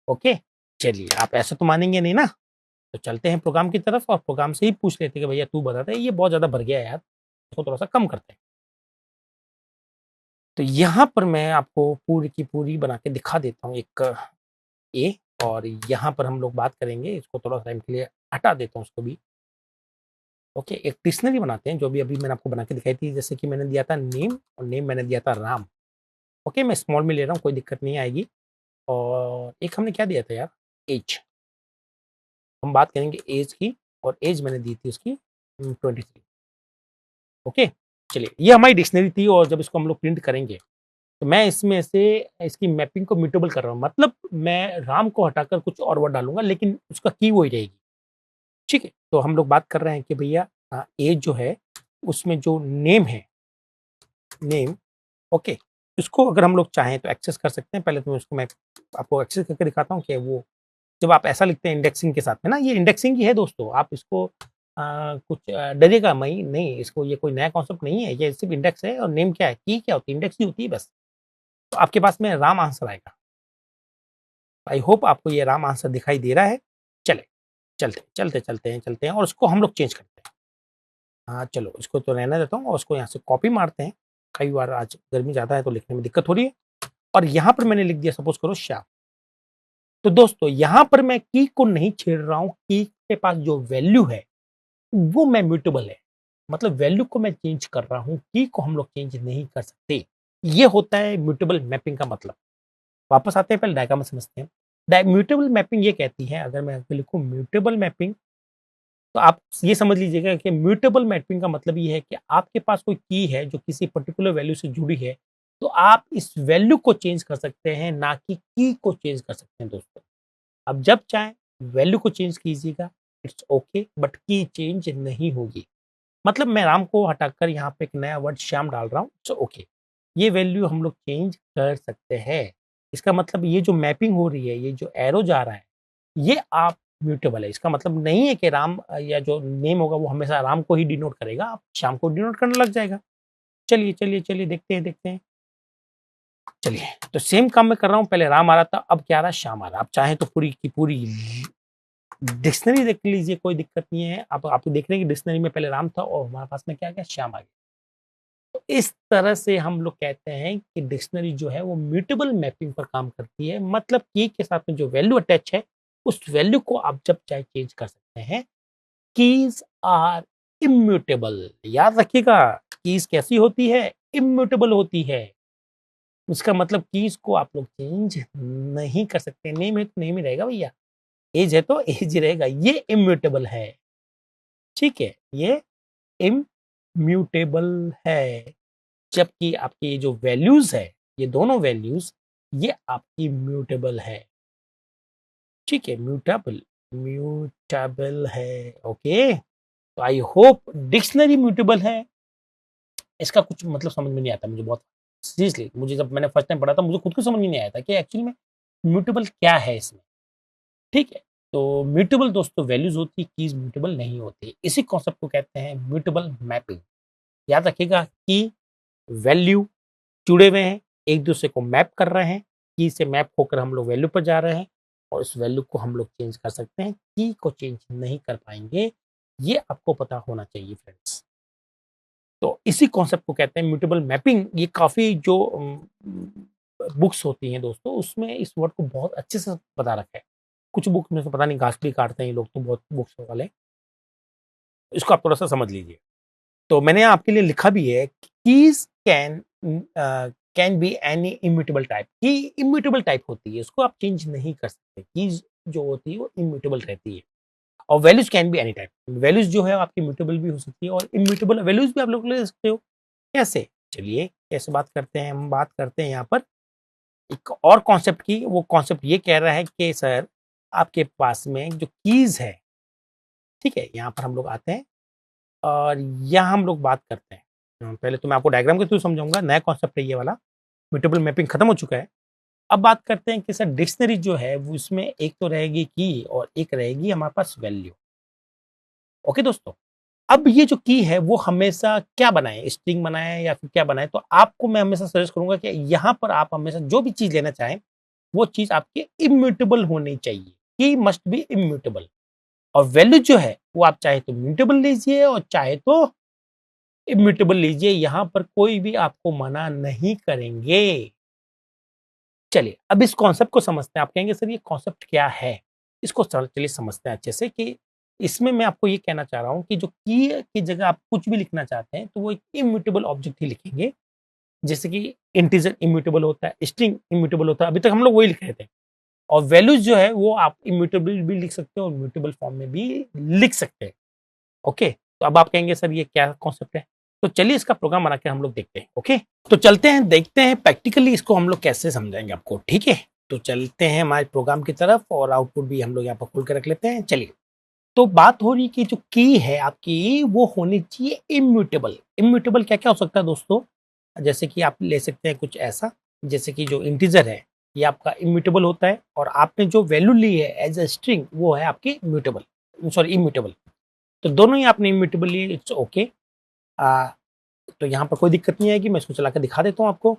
ओके? चलिए, आप ऐसा तो मानेंगे नहीं ना? तो चलते हैं प्रोग्राम की तरफ और प्रोग्राम से ही पूछ लेते हैं कि भैया तू बता दे, ये बहुत ज़्यादा भर गया है यार, इसको थोड़ा-सा कम करते हैं। तो यहाँ पर मैं आपको पूरी की पूरी बना के दिखा देता हूँ एक ए, और यहाँ पर हम लोग बात करेंगे, इसको थोड़ा टाइम के लिए हटा देता हूँ उसको भी। ओके, एक डिक्शनरी बनाते हैं जो भी अभी मैंने आपको बना के दिखाई थी, जैसे कि मैंने दिया था नेम और नेम मैंने दिया था राम। ओके, मैं स्मॉल में ले रहा हूँ, कोई दिक्कत नहीं आएगी। और एक हमने क्या दिया था यार? ऐज। हम बात करेंगे ऐज की और ऐज मैंने दी थी उसकी 23। ओके, चलिए ये हमारी डिक्शनरी थी और जब इसको हम लोग प्रिंट करेंगे, तो मैं इसमें से इसकी मैपिंग को म्यूटेबल कर रहा हूँ। मतलब मैं राम को हटाकर कुछ और वर्ड डालूँगा लेकिन उसका की वही रहेगी। ठीक है? तो हम लोग बात कर रहे हैं कि भैया ऐज जो है उसमें जो नेम है, नेम, ओके, इसको अगर हम लोग चाहें तो एक्सेस कर सकते हैं। पहले तो उसको मैं आपको एक्सेस करके दिखाता हूँ कि वो जब आप ऐसा लिखते हैं इंडेक्सिंग के साथ में ना, ये इंडेक्सिंग ही है दोस्तों। आप इसको कुछ डरिएगा मई नहीं, इसको ये कोई नया कॉन्सेप्ट नहीं है, ये सिर्फ इंडेक्स है। और नेम क्या है? की क्या होती है? इंडेक्स ही होती है बस। तो आपके पास में राम आंसर आएगा। आई होप आपको ये राम आंसर दिखाई दे रहा है। चले, चलते हैं और उसको हम लोग चेंज करते हैं। हाँ, चलो इसको तो रहने देता हूँ और उसको यहाँ से कॉपी मारते हैं। कई बार आज गर्मी ज़्यादा है तो लिखने में दिक्कत हो रही है। और यहाँ पर मैंने लिख दिया सपोज़ करो श्याम। तो दोस्तों यहाँ पर मैं की को नहीं छेड़ रहा हूँ, की के पास जो वैल्यू है वो मैं म्यूटेबल है। मतलब वैल्यू को मैं चेंज कर रहा हूँ, की को हम लोग चेंज नहीं कर सकते। ये होता है म्यूटेबल मैपिंग का मतलब। वापस आते हैं, पहले डायग्राम में समझते हैं। म्यूटेबल मैपिंग ये कहती है, अगर मैं लिखूँ म्यूटेबल मैपिंग, तो आप ये समझ लीजिएगा कि म्यूटेबल मैपिंग का मतलब ये है कि आपके पास कोई की है जो किसी पर्टिकुलर वैल्यू से जुड़ी है, तो आप इस वैल्यू को चेंज कर सकते हैं, ना कि की को चेंज कर सकते हैं दोस्तों। अब जब चाहें वैल्यू को चेंज कीजिएगा, इट्स ओके, बट की चेंज नहीं होगी। मतलब मैं राम को हटाकर यहाँ पे एक नया वर्ड श्याम डाल रहा हूँ, इट्स ओके। ये वैल्यू हम लोग चेंज कर सकते हैं। इसका मतलब ये जो मैपिंग हो रही है, ये जो एरो जा रहा है, ये आप म्यूटेबल है। इसका मतलब नहीं है कि राम या जो नेम होगा वो हमेशा राम को ही डिनोट करेगा, आप श्याम को डिनोट करने लग जाएगा। चलिए देखते हैं। चलिए, तो सेम काम मैं कर रहा हूँ, पहले राम आ रहा था, अब क्या आ रहा है? श्याम आ रहा है। आप चाहें तो पूरी की पूरी डिक्शनरी देख लीजिए, कोई दिक्कत नहीं है। आप देख रहे हैं कि डिक्शनरी में पहले राम था और हमारे पास में क्या आ गया? श्याम आ गया। तो इस तरह से हम लोग कहते हैं कि डिक्शनरी जो है वो म्यूटेबल मैपिंग पर काम करती है। मतलब की के साथ में जो वैल्यू अटैच है, उस वैल्यू को आप जब चाहे चेंज कर सकते हैं। Keys are immutable. याद रखिएगा, कीज कैसी होती है? इम्यूटेबल होती है। उसका मतलब कीज को आप लोग चेंज नहीं कर सकते। नेम है तो नेम ही रहेगा भैया, एज है तो एज ही रहेगा। ये इम्यूटेबल है। ठीक है, ये इम्यूटेबल है। जबकि आपकी ये जो वैल्यूज है, ये दोनों वैल्यूज, ये आपकी म्यूटेबल है। ठीक है, म्यूटेबल, म्यूटेबल है। ओके, तो आई होप डिक्शनरी म्यूटेबल है। इसका कुछ मतलब समझ में नहीं आता मुझे, बहुत सीरियसली मुझे जब मैंने फर्स्ट टाइम पढ़ा था मुझे खुद को समझ में नहीं आया था कि एक्चुअली में म्यूटेबल क्या है इसमें, ठीक है? तो म्यूटेबल दोस्तों वैल्यूज़ होती है, कीज़ म्यूटेबल नहीं होती। इसी कॉन्सेप्ट को कहते हैं म्यूटेबल मैपिंग। याद रखिएगा कि वैल्यू जुड़े हुए हैं, एक-दूसरे को मैप कर रहे हैं, की से मैप होकर हम लोग वैल्यू पर जा रहे हैं और इस वैल्यू को हम लोग चेंज कर सकते हैं, की को चेंज नहीं कर पाएँगे। ये आपको पता होना चाहिए फ्रेंड्स। तो इसी कॉन्सेप्ट को कहते हैं म्यूटेबल मैपिंग। ये काफ़ी जो बुक्स होती हैं दोस्तों, उसमें इस वर्ड को बहुत अच्छे से बता रखा है। कुछ बुक में से पता नहीं घास भी काटते हैं ये लोग तो बहुत बुक्स वाले, इसको आप थोड़ा-सा समझ लीजिए। तो मैंने यहाँ आपके लिए लिखा भी है, keys can be any immutable type. की इम्यूटेबल टाइप होती है, उसको आप चेंज नहीं कर सकते। कीज़ जो होती है वो इम्यूटेबल रहती है और values can be any type. Values जो है आपकी म्यूटेबल भी हो सकती है और इम्यूटेबल वैल्यूज़ भी आप लोग ले सकते हो। कैसे? चलिए कैसे बात करते हैं, हम बात करते हैं यहाँ पर एक और कॉन्सेप्ट की। वो कॉन्सेप्ट ये कह रहा है कि सर आपके पास में जो कीज़ है, ठीक है? यहाँ पर हम लोग आते हैं और यहाँ हम लोग बात करते हैं। पहले तो मैं आपको डायग्राम के थ्रू समझाऊँगा, नया कॉन्सेप्ट है ये वाला। म्यूटेबल मैपिंग खत्म हो चुका है। अब बात करते हैं कि सर डिक्शनरी जो है वो इसमें एक तो रहेगी की और एक रहेगी हमारे पास वैल्यू। ओके दोस्तों? अब ये जो की है वो हमेशा क्या बनाएँ, स्ट्रिंग बनाएँ या फिर क्या बनाएँ? तो आपको मैं हमेशा सजेस्ट करूँगा कि यहाँ पर आप हमेशा जो भी चीज़ लेना चाहें, वो चीज़ आपकी इम्यूटेबल होनी चाहिए। की मस्ट बी इम्यूटेबल और वैल्यू जो है वो आप चाहे तो म्यूटेबल लीजिए और चाहे तो इम्यूटेबल लीजिए, यहाँ पर कोई भी आपको मना नहीं करेंगे। चलिए, अब इस कॉन्सेप्ट को समझते हैं। आप कहेंगे सर ये कॉन्सेप्ट क्या है? इसको चलिए समझते हैं अच्छे से कि इसमें मैं आपको ये कहना चाह रहा हूँ कि जो की की जगह आप कुछ भी लिखना चाहते हैं, तो वो एक इम्यूटेबल ऑब्जेक्ट ही लिखेंगे। जैसे कि इंटीजर इम्यूटेबल होता है, स्ट्रिंग इम्यूटेबल होता है, अभी तक हम लोग वही लिख रहे थे। और वैल्यूज़ जो है वो आप इम्यूटेबल भी लिख सकते हो और म्यूटेबल फॉर्म में भी लिख सकते हैं। ओके? तो अब आप कहेंगे सर ये क्या कॉन्सेप्ट है? तो चलिए इसका प्रोग्राम बना के हम लोग देखते हैं। ओके? तो चलते हैं, देखते हैं प्रैक्टिकली इसको हम लोग कैसे समझाएँगे आपको, ठीक है? तो चलते हैं हमारे प्रोग्राम की तरफ और आउटपुट भी हम लोग यहाँ पर खोल के रख लेते हैं। चलिए, तो बात हो रही है कि जो की है आपकी वो होनी चाहिए इम्यूटेबल। इम्यूटेबल क्या-क्या हो सकता है दोस्तों? जैसे कि आप ले सकते हैं कुछ ऐसा, जैसे कि जो इंटीजर है, ये आपका इम्यूटेबल होता है और आपने जो वैल्यू ली है एज़ अ स्ट्रिंग वो है आपकी म्यूटेबल, सॉरी इम्यूटेबल। तो दोनों ही आपने इम्यूटेबल लिए, इट्स ओके। अ, तो यहाँ पर कोई दिक्कत नहीं आएगी, मैं इसको चला के दिखा देता हूँ आपको,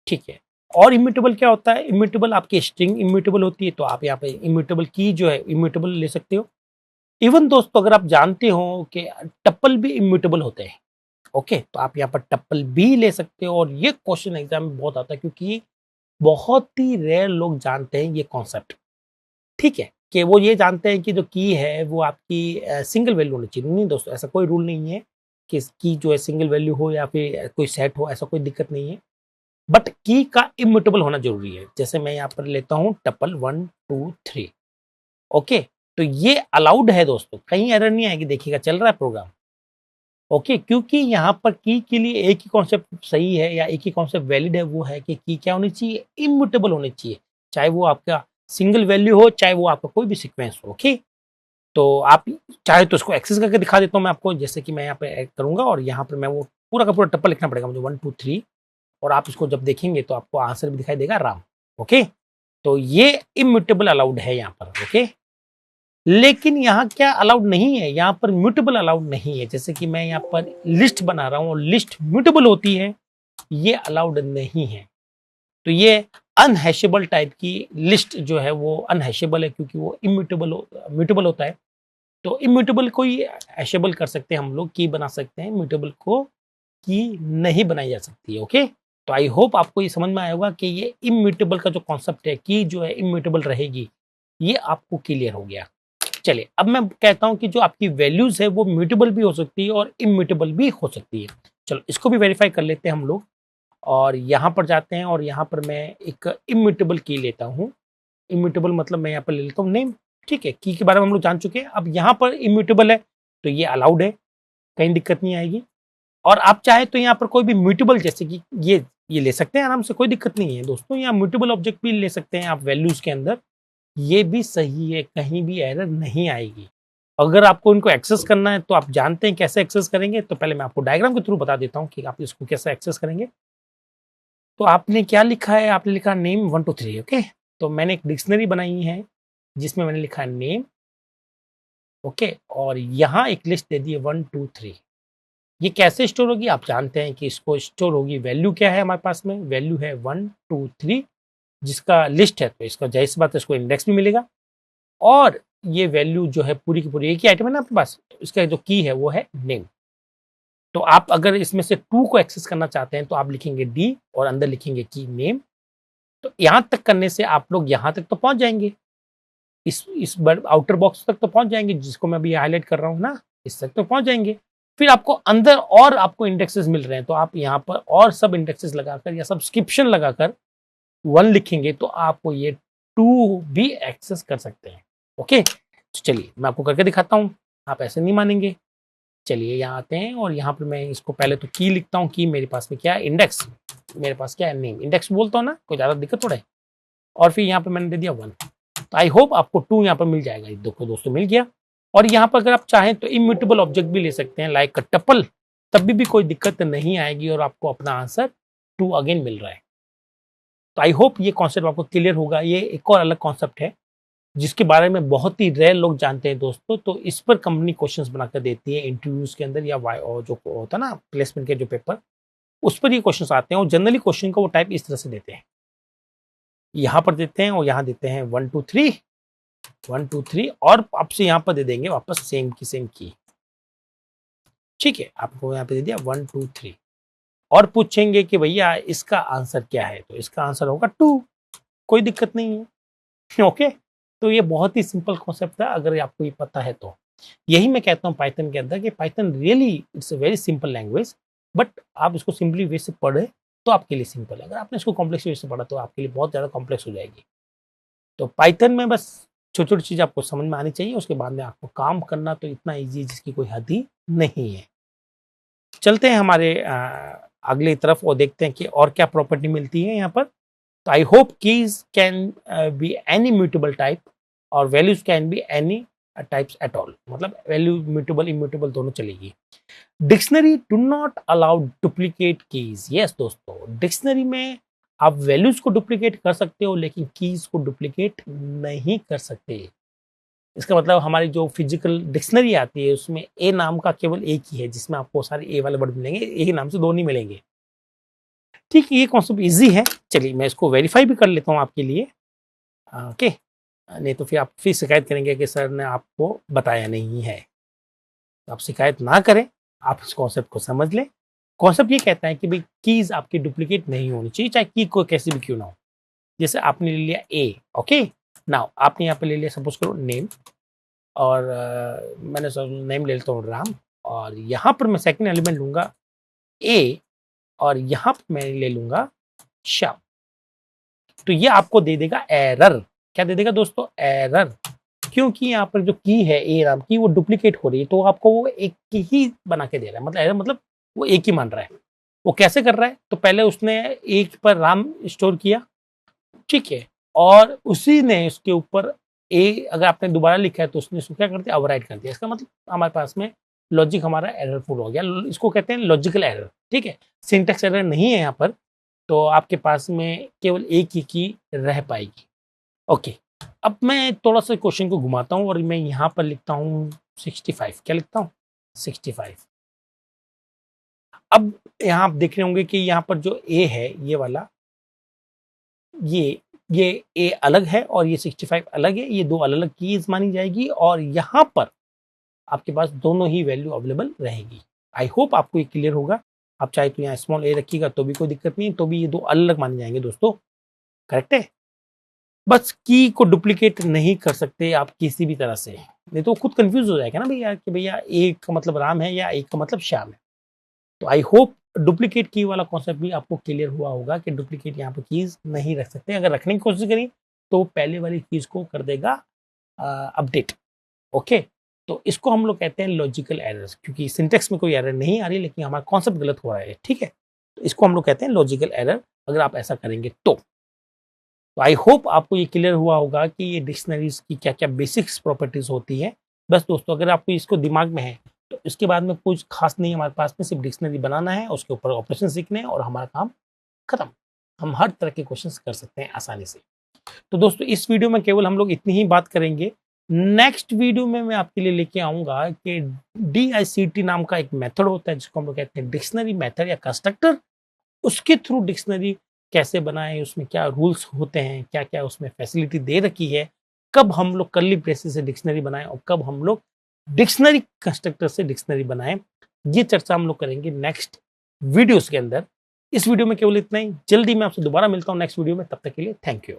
ठीक है। और इम्यूटेबल क्या होता है? इम्यूटेबल आपकी स्ट्रिंग इम्यूटेबल होती है, तो आप यहाँ पे इम्यूटेबल की जो है इम्यूटेबल ले सकते हो। इवन दोस्तों अगर आप जानते हो कि टप्पल भी इम्यूटेबल होते हैं, ओके, तो आप यहाँ पर टप्पल भी ले सकते हो और ये क्वेश्चन एग्जाम में बहुत आता है क्योंकि बहुत ही रेयर लोग जानते हैं ये कॉन्सेप्ट, ठीक है? कि वो ये जानते हैं कि जो की है वो आपकी सिंगल वैल्यू होनी चाहिए। नहीं दोस्तों, ऐसा कोई रूल नहीं है कि की जो है सिंगल वैल्यू हो या फिर कोई सेट हो, ऐसा कोई दिक्कत नहीं है। बट की का इम्यूटेबल होना ज़रूरी है। जैसे मैं यहाँ पर लेता हूँ टपल 1, 2, 3, ओके? तो ये अलाउड है दोस्तों, कहीं एरर नहीं आएगी, देखिएगा चल रहा है प्रोग्राम, ओके? क्योंकि यहाँ पर की के लिए एक ही कॉन्सेप्ट सही है या एक ही कॉन्सेप्ट वैलिड है, वो है कि की क्या होनी चाहिए? इम्यूटेबल होनी चाहिए। चाहे वो आपका सिंगल वैल्यू हो, चाहे वो आपका कोई भी सीक्वेंस हो, ओके? तो आप चाहे तो इसको एक्सेस करके दिखा देता हूँ मैं आपको, जैसे कि मैं यहाँ पे ऐड करूँगा और यहाँ पर मैं वो पूरा का पूरा टप्पा लिखना पड़ेगा मुझे 1, 2, 3 और आप इसको जब देखेंगे तो आपको आंसर भी दिखाई देगा राम, ओके? तो ये इम्यूटेबल अलाउड है यहाँ पर, ओके? लेकिन यहाँ क्या अलाउड नहीं है? यहाँ पर म्यूटेबल अलाउड नहीं है। जैसे कि मैं यहाँ पर लिस्ट बना रहा हूँ और लिस्ट म्यूटेबल होती है, ये अलाउड नहीं है। तो ये अनहैशेबल टाइप की लिस्ट जो है वो अनहैशेबल है क्योंकि वो म्यूटेबल होता है। तो इम्यूटेबल को ही हैशेबल कर सकते हैं हम लोग, की बना सकते हैं, म्यूटेबल को की नहीं बनाई जा सकती है, ओके? तो आई होप आपको ये समझ में आया होगा कि ये इम्यूटेबल का जो कॉन्सेप्ट है, की जो है इम्यूटेबल रहेगी, ये आपको क्लियर हो गया। चलिए, अब मैं कहता हूँ कि जो आपकी वैल्यूज़ है वो म्यूटेबल भी हो सकती है और इम्यूटेबल भी हो सकती है। चलो इसको भी वेरीफाई कर लेते हैं हम लोग और यहाँ पर जाते हैं और यहाँ पर मैं एक इम्यूटेबल की लेता हूँ। इम्यूटेबल मतलब मैं यहाँ पर ले लेता हूँ नेम, ठीक है? की के बारे में हम लोग जान चुके हैं। अब यहाँ पर इम्यूटेबल है, तो ये अलाउड है, कहीं दिक्कत नहीं आएगी। और आप चाहे तो यहाँ पर कोई भी म्यूटेबल जैसे कि ये ले सकते हैं आराम से, कोई दिक्कत नहीं है दोस्तों। यहाँ म्यूटेबल ऑब्जेक्ट भी ले सकते हैं आप वैल्यूज़ के अंदर, ये भी सही है, कहीं भी एरर नहीं आएगी। अगर आपको इनको एक्सेस करना है तो आप जानते हैं कैसे एक्सेस करेंगे, तो पहले मैं आपको डायग्राम के थ्रू बता देता हूँ कि आप इसको कैसे एक्सेस करेंगे। तो आपने क्या लिखा है, आपने लिखा नेम 1 2 3। ओके, तो मैंने एक डिक्शनरी बनाई है जिसमें मैंने लिखा है नेम। ओके, और यहाँ एक लिस्ट दे दी है 1 2 3। ये कैसे स्टोर होगी आप जानते हैं कि इसको स्टोर होगी, वैल्यू क्या है हमारे पास में, वैल्यू है 1 2 3 जिसका लिस्ट है, तो इसका जाहिर सी बात है इसको इंडेक्स भी मिलेगा। और ये वैल्यू जो है पूरी की पूरी एक ही आइटम है ना आपके पास, तो इसका जो की है वो है नेम। तो आप अगर इसमें से 2 को एक्सेस करना चाहते हैं तो आप लिखेंगे डी और अंदर लिखेंगे की नेम। तो यहाँ तक करने से आप लोग यहाँ तक तो पहुंच जाएंगे, इस आउटर बॉक्स तक तो पहुंच जाएंगे जिसको मैं अभी हाईलाइट कर रहा हूँ ना, इस तक तो पहुंच जाएंगे। फिर आपको अंदर और आपको इंडेक्सेस मिल रहे हैं, तो आप यहाँ पर और सब इंडेक्सेस लगाकर या सब्सक्रिप्शन लगाकर 1 लिखेंगे तो आपको ये 2 भी एक्सेस कर सकते हैं। ओके, तो चलिए मैं आपको करके दिखाता हूँ, आप ऐसे नहीं मानेंगे। चलिए यहाँ आते हैं और यहाँ पर मैं इसको पहले तो की लिखता हूँ, की मेरे पास में क्या है, इंडेक्स, मेरे पास क्या है नेम, इंडेक्स बोलता हूँ ना, कोई ज़्यादा दिक्कत थोड़ा है। और फिर यहाँ पर मैंने दे दिया 1, तो आई होप आपको 2 यहाँ पर मिल जाएगा। देखो दोस्तों मिल गया। और यहाँ पर अगर आप चाहें तो इम्यूटेबल ऑब्जेक्ट भी ले सकते हैं लाइक टपल, तब भी कोई दिक्कत नहीं आएगी और आपको अपना आंसर 2 अगेन मिल रहा है। तो आई होप ये कॉन्सेप्ट आपको क्लियर होगा। ये एक और अलग कॉन्सेप्ट है जिसके बारे में बहुत ही रेयर लोग जानते हैं दोस्तों, तो इस पर कंपनी क्वेश्चंस बनाकर देती है इंटरव्यूज के अंदर या और जो होता है ना प्लेसमेंट के जो पेपर, उस पर ये क्वेश्चन आते हैं और जनरली क्वेश्चन का वो टाइप इस तरह से देते हैं, यहाँ पर देते हैं और यहाँ देते हैं 1 2 3 1 2 3 और आपसे यहाँ पर दे देंगे वापस सेम की। ठीक है, आपको यहाँ पे दे दिया 1 2 3 और पूछेंगे कि भैया इसका आंसर क्या है, तो इसका आंसर होगा 2, कोई दिक्कत नहीं है। ओके, तो ये बहुत ही सिंपल कॉन्सेप्ट है अगर आपको ये पता है तो। यही मैं कहता हूँ पाइथन के अंदर कि Python really it's a very simple language, but आप इसको सिंपली वे से पढ़े तो आपके लिए सिंपल है, अगर आपने इसको कॉम्प्लेक्स वे से पढ़ा तो आपके लिए बहुत ज़्यादा कॉम्प्लेक्स हो जाएगी। तो पाइथन में बस छोटी छोटी चीज़ आपको समझ में आनी चाहिए, उसके बाद में आपको काम करना तो इतना ईजी है जिसकी कोई हद ही नहीं है। चलते हैं हमारे अगली तरफ और देखते हैं कि और क्या प्रॉपर्टी मिलती है यहाँ पर। तो I hope keys can be any mutable type और values can be any types at all, मतलब वैल्यू म्यूटेबल इम्यूटेबल दोनों चलेगी। Dictionary do not allow duplicate keys. Yes दोस्तों, डिक्शनरी में आप वैल्यूज को डुप्लीकेट कर सकते हो लेकिन कीज को डुप्लीकेट नहीं कर सकते। इसका मतलब हमारी जो फिजिकल डिक्शनरी आती है उसमें ए नाम का केवल एक ही है जिसमें आपको सारे ए वाले वर्ड मिलेंगे, एक ही नाम से 2 नहीं मिलेंगे। ठीक है, ये कॉन्सेप्ट इजी है। चलिए मैं इसको वेरीफाई भी कर लेता हूँ आपके लिए। ओके, नहीं तो फिर आप फिर शिकायत करेंगे कि सर ने आपको बताया नहीं है। तो आप शिकायत ना करें, आप इस कॉन्सेप्ट को समझ लें। कॉन्सेप्ट ये कहता है कि भाई कीज आपकी डुप्लीकेट नहीं होनी चाहिए, चाहे की कोई कैसी भी क्यों ना हो। जैसे आपने ले लिया ए, ओके, नाउ आपने यहाँ पे ले लिया सपोज करो नेम, और मैंने नेम ले लेता हूँ राम, और यहाँ पर मैं सेकंड एलिमेंट लूंगा ए और यहाँ पर मैं ले लूंगा श्याम। तो ये आपको दे देगा एरर। क्या दे देगा दोस्तों? एरर, क्योंकि यहाँ पर जो की है ए राम की वो डुप्लीकेट हो रही है, तो आपको वो एक की ही बना के दे रहा है, मतलब एरर मतलब वो एक ही मान रहा है। वो कैसे कर रहा है? तो पहले उसने एक पर राम स्टोर किया, ठीक है, और उसी ने उसके ऊपर ए अगर आपने दोबारा लिखा है तो उसने इसको क्या कर दिया, ओवरराइट कर दिया। इसका मतलब हमारे पास में लॉजिक हमारा एररफुल हो गया, इसको कहते हैं लॉजिकल एरर। ठीक है, सिंटैक्स एरर नहीं है यहाँ पर, तो आपके पास में केवल एक ही की रह पाएगी। ओके, अब मैं थोड़ा सा क्वेश्चन को घुमाता हूँ और मैं यहाँ पर लिखता हूँ 65। क्या लिखता हूँ? 65। अब यहाँ आप देख रहे होंगे कि यहाँ पर जो ए है ये वाला, ये ए अलग है और ये 65 अलग है, ये 2 अलग अलग कीज मानी जाएगी और यहाँ पर आपके पास दोनों ही वैल्यू अवेलेबल रहेगी। आई होप आपको ये क्लियर होगा। आप चाहे तो यहाँ स्मॉल ए रखिएगा तो भी कोई दिक्कत नहीं, तो भी ये 2 अलग अलग माने जाएंगे दोस्तों, करेक्ट है। बस की को डुप्लीकेट नहीं कर सकते आप किसी भी तरह से, नहीं तो खुद कंफ्यूज हो जाएगा ना भैया कि भैया ए का मतलब राम है या ए का मतलब श्याम है। तो आई होप डुप्लीकेट की वाला कॉन्सेप्ट भी आपको क्लियर हुआ होगा कि डुप्लीकेट यहाँ पर कीज नहीं रख सकते। अगर रखने की कोशिश करी तो वो पहले वाली कीज को कर देगा अपडेट। ओके, तो इसको हम लोग कहते हैं लॉजिकल एरर्स, क्योंकि सिंटेक्स में कोई एरर नहीं आ रही लेकिन हमारा कॉन्सेप्ट गलत हो रहा है। ठीक है, तो इसको हम लोग कहते हैं लॉजिकल एरर अगर आप ऐसा करेंगे तो। आई होप आपको ये क्लियर हुआ होगा कि ये डिक्शनरीज की क्या क्या बेसिक्स प्रॉपर्टीज होती है बस दोस्तों, अगर आपको इसको दिमाग में है तो इसके बाद में कुछ खास नहीं है हमारे पास में, सिर्फ डिक्शनरी बनाना है, उसके ऊपर ऑपरेशन सीखने हैं और हमारा काम खत्म। हम हर तरह के क्वेश्चंस कर सकते हैं आसानी से। तो दोस्तों, इस वीडियो में केवल हम लोग इतनी ही बात करेंगे। नेक्स्ट वीडियो में मैं आपके लिए लेके आऊंगा कि DICT नाम का एक मेथड होता है जिसको हम लोग कहते हैं डिक्शनरी मेथड या कंस्ट्रक्टर। उसके थ्रू डिक्शनरी कैसे बनाएं, उसमें क्या रूल्स होते हैं, क्या क्या उसमें फैसिलिटी दे रखी है, कब हम लोग कर्ली ब्रेसेस से डिक्शनरी बनाएं और कब हम लोग डिक्शनरी कंस्ट्रक्टर से डिक्शनरी बनाएं, ये चर्चा हम लोग करेंगे नेक्स्ट वीडियोस के अंदर। इस वीडियो में केवल इतना ही। जल्दी मैं आपसे दोबारा मिलता हूं नेक्स्ट वीडियो में। तब तक के लिए थैंक यू।